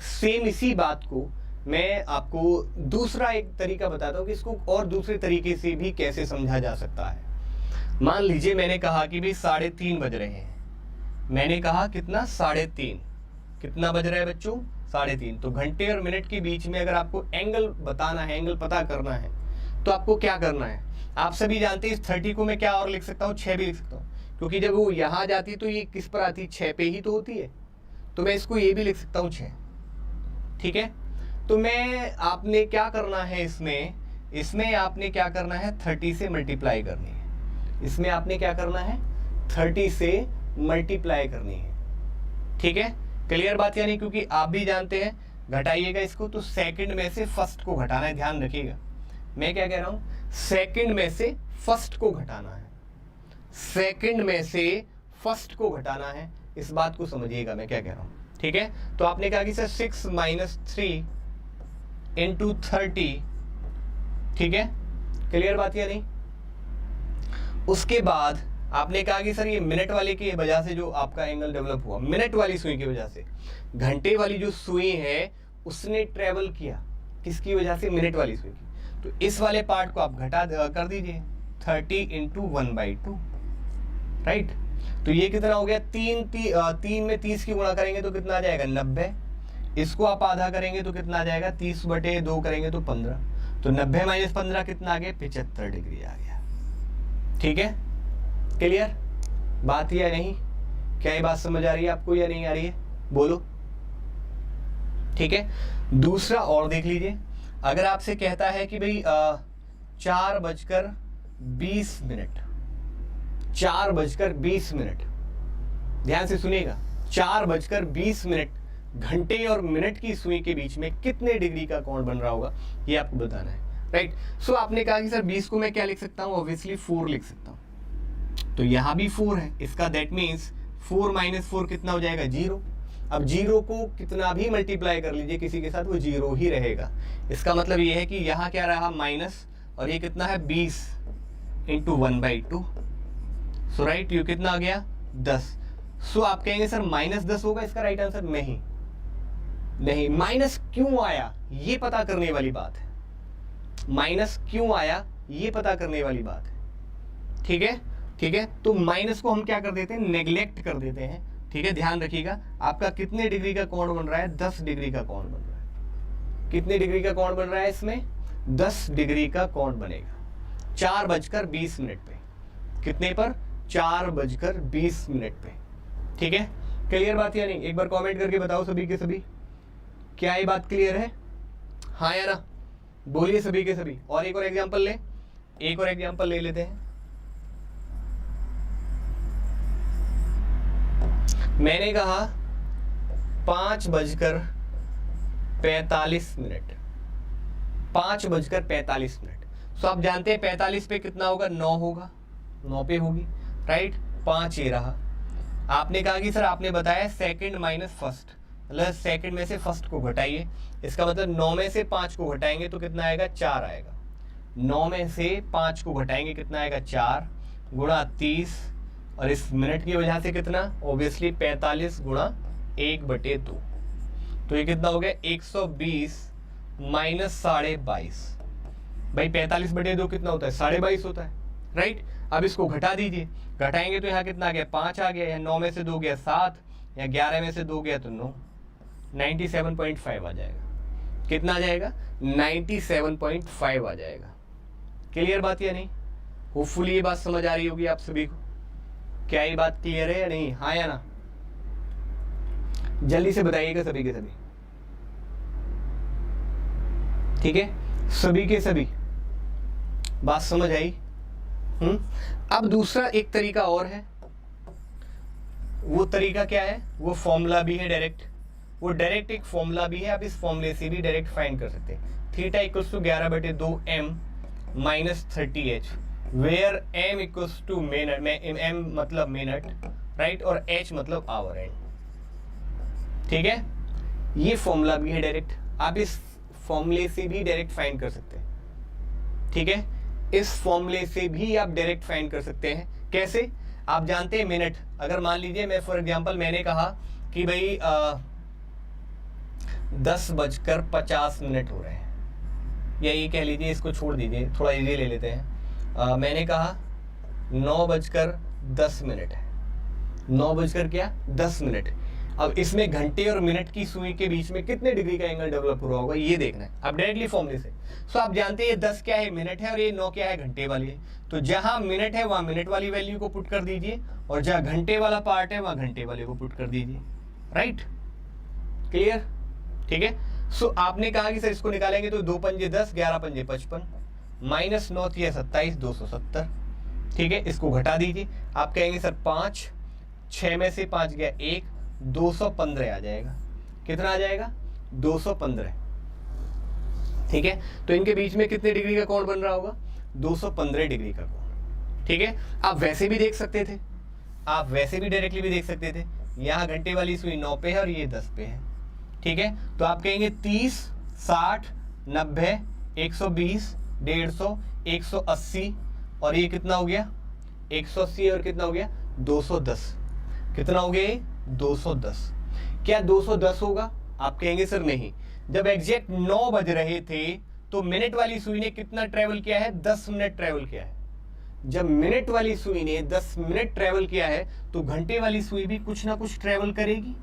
सेम इसी बात को मैं आपको दूसरा एक तरीका बताता हूँ कि इसको और दूसरे तरीके से भी कैसे समझा जा सकता है। मान लीजिए मैंने कहा कि भाई 3:30 बज रहे हैं, मैंने कहा कितना? 3:30। कितना बज रहा है बच्चों? 3:30। तो घंटे और मिनट के बीच में अगर आपको एंगल बताना है, एंगल पता करना है, तो आपको क्या करना है? आप सभी जानते हैं इस 30 को मैं क्या और लिख सकता हूँ? 6 भी लिख सकता हूँ, क्योंकि जब वो यहाँ जाती है तो ये किस पर आती है, 6 पे ही तो होती है, तो मैं इसको ये भी लिख सकता हूँ 6। ठीक है, तो मैं आपने क्या करना है, इसमें आपने क्या करना है, 30 से मल्टीप्लाई करनी है। इसमें आपने क्या करना है, 30 से मल्टीप्लाई करनी है। ठीक है, क्लियर बात या नहीं, क्योंकि आप भी जानते हैं घटाइएगा इसको तो सेकंड में से फर्स्ट को घटाना है, ध्यान रखिएगा। मैं क्या कह रहा हूं, सेकंड में से फर्स्ट को घटाना है, सेकंड में से फर्स्ट को घटाना है, इस बात को समझिएगा मैं क्या कह रहा हूं। ठीक है, तो आपने कहा कि सर 6 - 3 × 30। ठीक है, क्लियर बात या नहीं। उसके बाद आपने कहा कि सर ये मिनट वाले की वजह से जो आपका एंगल डेवलप हुआ, मिनट वाली सुई की वजह से, घंटे वाली जो सुई है उसने ट्रेवल किया किसकी वजह से, मिनट वाली सुई की। तो इस वाले पार्ट को आप घटा कर दीजिए, 30 × 1/2, राइट। तो ये कितना हो गया, 3 में 30 की गुणा करेंगे तो कितना आ जाएगा, 90। इसको आप आधा करेंगे तो कितना आ जाएगा, 30/2 करेंगे तो 15। तो 90 - 15 कितना आ गया, 75 डिग्री आ गया। ठीक है, क्लियर बात या नहीं, क्या ये बात समझ आ रही है आपको या नहीं आ रही है, बोलो। ठीक है, दूसरा और देख लीजिए, अगर आपसे कहता है कि भाई 4:20, 4:20, ध्यान से सुनिएगा, 4:20 घंटे और मिनट की सुई के बीच में कितने डिग्री का कोण बन रहा होगा, ये आपको बताना है, राइट। सो आपने कहा कि सर 20 को मैं क्या लिख सकता हूँ, ऑब्वियसली 4 लिख सकता हूँ। तो यहां भी 4 है, इसका दैट मीन्स 4 - 4 कितना हो जाएगा, 0। अब 0 को कितना भी मल्टीप्लाई कर लीजिए किसी के साथ, वो 0 ही रहेगा। इसका मतलब ये है कि यहाँ क्या रहा, माइनस, और ये कितना है, 20 × 1/2। सो राइट, ये कितना आ गया, 10। सो आप कहेंगे सर -10 होगा इसका राइट आंसर, नहीं, माइनस क्यों आया ये पता करने वाली बात है, माइनस क्यों आया ये पता करने वाली बात है। ठीक है, ठीक है, तो माइनस को हम क्या कर देते हैं, नेग्लेक्ट कर देते हैं। ठीक है, ध्यान रखिएगा, आपका कितने डिग्री का कोण बन रहा है, 10 डिग्री का कोण बन रहा है। कितने डिग्री का कोण बन रहा है इसमें, 10 डिग्री का कोण बनेगा 4:20 पे। कितने पर, 4:20 पे। ठीक है, क्लियर बात या नहीं, एक बार कमेंट करके बताओ सभी के सभी, क्या ये बात क्लियर है, हाँ या ना, बोलिए सभी के सभी। और एक और एग्जांपल ले लेते हैं। मैंने कहा 5:45, 5:45। सो आप जानते हैं 45 पे कितना होगा, 9 होगा, 9 पे होगी, राइट। 5 ये रहा। आपने कहा कि सर आपने बताया सेकंड माइनस फर्स्ट, मतलब सेकंड में से फर्स्ट को घटाइए। इसका मतलब 9 में से 5 को घटाएंगे तो कितना आएगा, 4 आएगा। 9 में से 5 को घटाएंगे कितना आएगा, 4 गुणा 30, और इस मिनट की वजह से कितना, ऑब्वियसली 45 गुणा 1/2। तो ये कितना हो गया, 120 माइनस 22.5। भाई 45/2 कितना होता है, 22.5 होता है, राइट। अब इसको घटा दीजिए, घटाएंगे तो यहाँ कितना आ गया, 5 आ गया, या 9 में से 2 गया 7, या 11 में से 2 गया तो 9, 97.5 आ जाएगा। कितना आ जाएगा, 97.5 आ जाएगा। क्लियर बात या नहीं, होपफुली ये बात समझ आ रही होगी आप सभी को। क्या ये बात क्लियर है या नहीं, हाँ या ना, जल्दी से बताइएगा सभी के सभी। ठीक है, सभी के सभी बात समझ आई। अब दूसरा एक तरीका और है, वो तरीका क्या है, वो फॉर्मूला भी है डायरेक्ट, वो डायरेक्ट एक फॉर्मूला भी है, आप इस फॉर्मूले से भी डायरेक्ट फाइंड कर सकते हैं। Theta equals to 11/2m minus 30h, where m equals to minute में, m मतलब मिनट, राइट, और h मतलब आवर एंड। ठीक है, ये फॉर्मूला भी है डायरेक्ट, आप इस फॉर्मूले से भी डायरेक्ट फाइंड कर सकते हैं। ठीक है, इस फॉर्मूले से भी आप डायरेक्ट फाइंड कर सकते हैं। कैसे, आप जानते हैं मिनट, अगर मान लीजिए मैं फॉर एग्जांपल मैंने कहा कि भाई 10:50 हो रहे हैं, या ये कह लीजिए, इसको छोड़ दीजिए, थोड़ा इजी ले लेते हैं। मैंने कहा 9:10 है, 9:10 अब इसमें घंटे और मिनट की सुई के बीच में कितने डिग्री का एंगल डेवलप हुआ होगा ये देखना है। अब डायरेक्टली फॉर्मूले से सो आप जानते हैं ये 10 क्या है, मिनट है, और ये 9 क्या है, घंटे वाली है। तो जहां मिनट है वहां मिनट वाली वैल्यू को पुट कर दीजिए, और जहां घंटे वाला पार्ट है वहां घंटे वाले को पुट कर दीजिए। राइट, क्लियर, ठीक है। सो आपने कहा कि सर इसको निकालेंगे तो 2 पंजे 10, 11 पंजे 55, माइनस 9 3 27, 270। ठीक है, इसको घटा दीजिए। आप कहेंगे सर 5, 6 में से 5 गया 1, 215 आ जाएगा। कितना आ जाएगा? 215। ठीक है, तो इनके बीच में कितने डिग्री का कोण बन रहा होगा? 215 डिग्री का कोण। ठीक है, आप वैसे भी देख सकते थे, आप वैसे भी डायरेक्टली भी देख सकते थे। यहाँ घंटे वाली सुई 9 पे है और ये 10 पे है। ठीक है, तो आप कहेंगे 30, 60, 90, 120, 150, 180, और ये कितना हो गया? 180 और कितना हो गया? 210। कितना हो गया ये? 210। क्या 210 होगा? आप कहेंगे सर नहीं। जब एग्जैक्ट 9 बज रहे थे तो मिनट वाली सुई ने कितना ट्रेवल किया है? 10 मिनट ट्रेवल किया है। जब मिनट वाली सुई ने 10 मिनट ट्रेवल किया है तो घंटे वाली सुई भी कुछ ना कुछ ट्रेवल करेगी।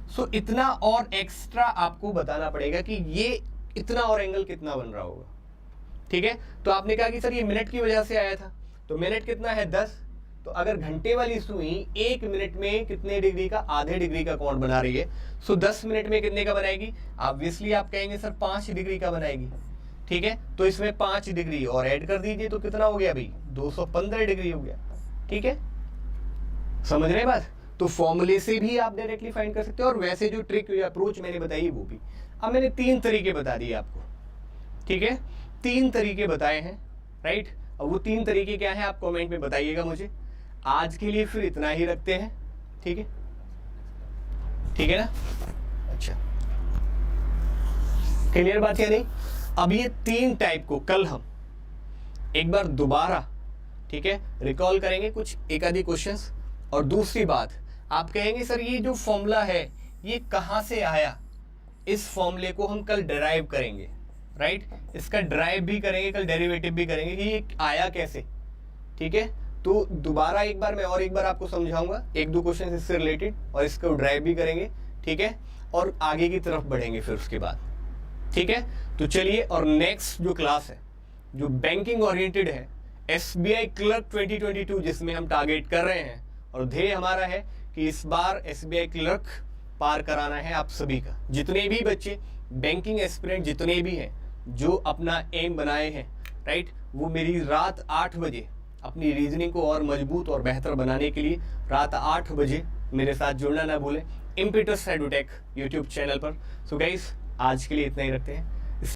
सो इतना और एक्स्ट्रा आपको बताना पड़ेगा कि ये इतना और एंगल कितना बन रहा होगा। ठीक है, तो आपने कहा कि सर ये मिनट की वजह से आया था, तो मिनट कितना है? 10। तो अगर घंटे वाली सुई 1 मिनट में कितने डिग्री का? आधे डिग्री का कोण बना रही है। सो 10 मिनट में कितने का बनाएगी? ऑब्वियसली आप कहेंगे सर 5 डिग्री का बनाएगी। ठीक है, तो इसमें 5 डिग्री और ऐड कर दीजिए तो कितना हो गया भाई? 215 डिग्री हो गया। ठीक है, समझ रहे हैं बात? तो फॉर्मूले से भी आप डायरेक्टली फाइंड कर सकते हो, और वैसे जो ट्रिक या अप्रोच मैंने बताई वो भी। अब मैंने 3 तरीके बता दिए आपको। ठीक है, 3 तरीके बताए हैं। राइट, अब वो 3 तरीके क्या है आप कमेंट में बताइएगा मुझे। आज के लिए फिर इतना ही रखते हैं। ठीक है, ठीक है ना? अच्छा, क्लियर बात या नहीं? अब ये 3 टाइप को कल हम एक बार दोबारा, ठीक है, रिकॉल करेंगे कुछ एक आधी क्वेश्चंस। और दूसरी बात, आप कहेंगे सर ये जो फॉर्मूला है ये कहां से आया? इस फॉर्मूले को हम कल डिराइव करेंगे। राइट, इसका डिराइव भी करेंगे, कल डेरिवेटिव भी करेंगे कि ये आया कैसे। ठीक है, तो दोबारा एक बार मैं और एक बार आपको समझाऊंगा 1-2 क्वेश्चन इससे रिलेटेड, और इसको ड्राइव भी करेंगे। ठीक है, और आगे की तरफ बढ़ेंगे फिर उसके बाद। ठीक है, तो चलिए, और नेक्स्ट जो क्लास है जो बैंकिंग ओरिएंटेड है, SBI क्लर्क 2022, जिसमें हम टारगेट कर रहे हैं और ध्येय हमारा है कि इस बार SBI क्लर्क पार कराना है आप सभी का। जितने भी बच्चे बैंकिंग एस्पिरेंट जितने भी हैं जो अपना एम बनाए हैं, राइट, वो मेरी रात 8 बजे अपनी रीजनिंग को और मजबूत और बेहतर बनाने के लिए रात 8 बजे मेरे साथ जुड़ना ना भूलें इम्पीटस एडुटेक यूट्यूब चैनल पर। सो गाइस, आज के लिए इतना ही रखते हैं।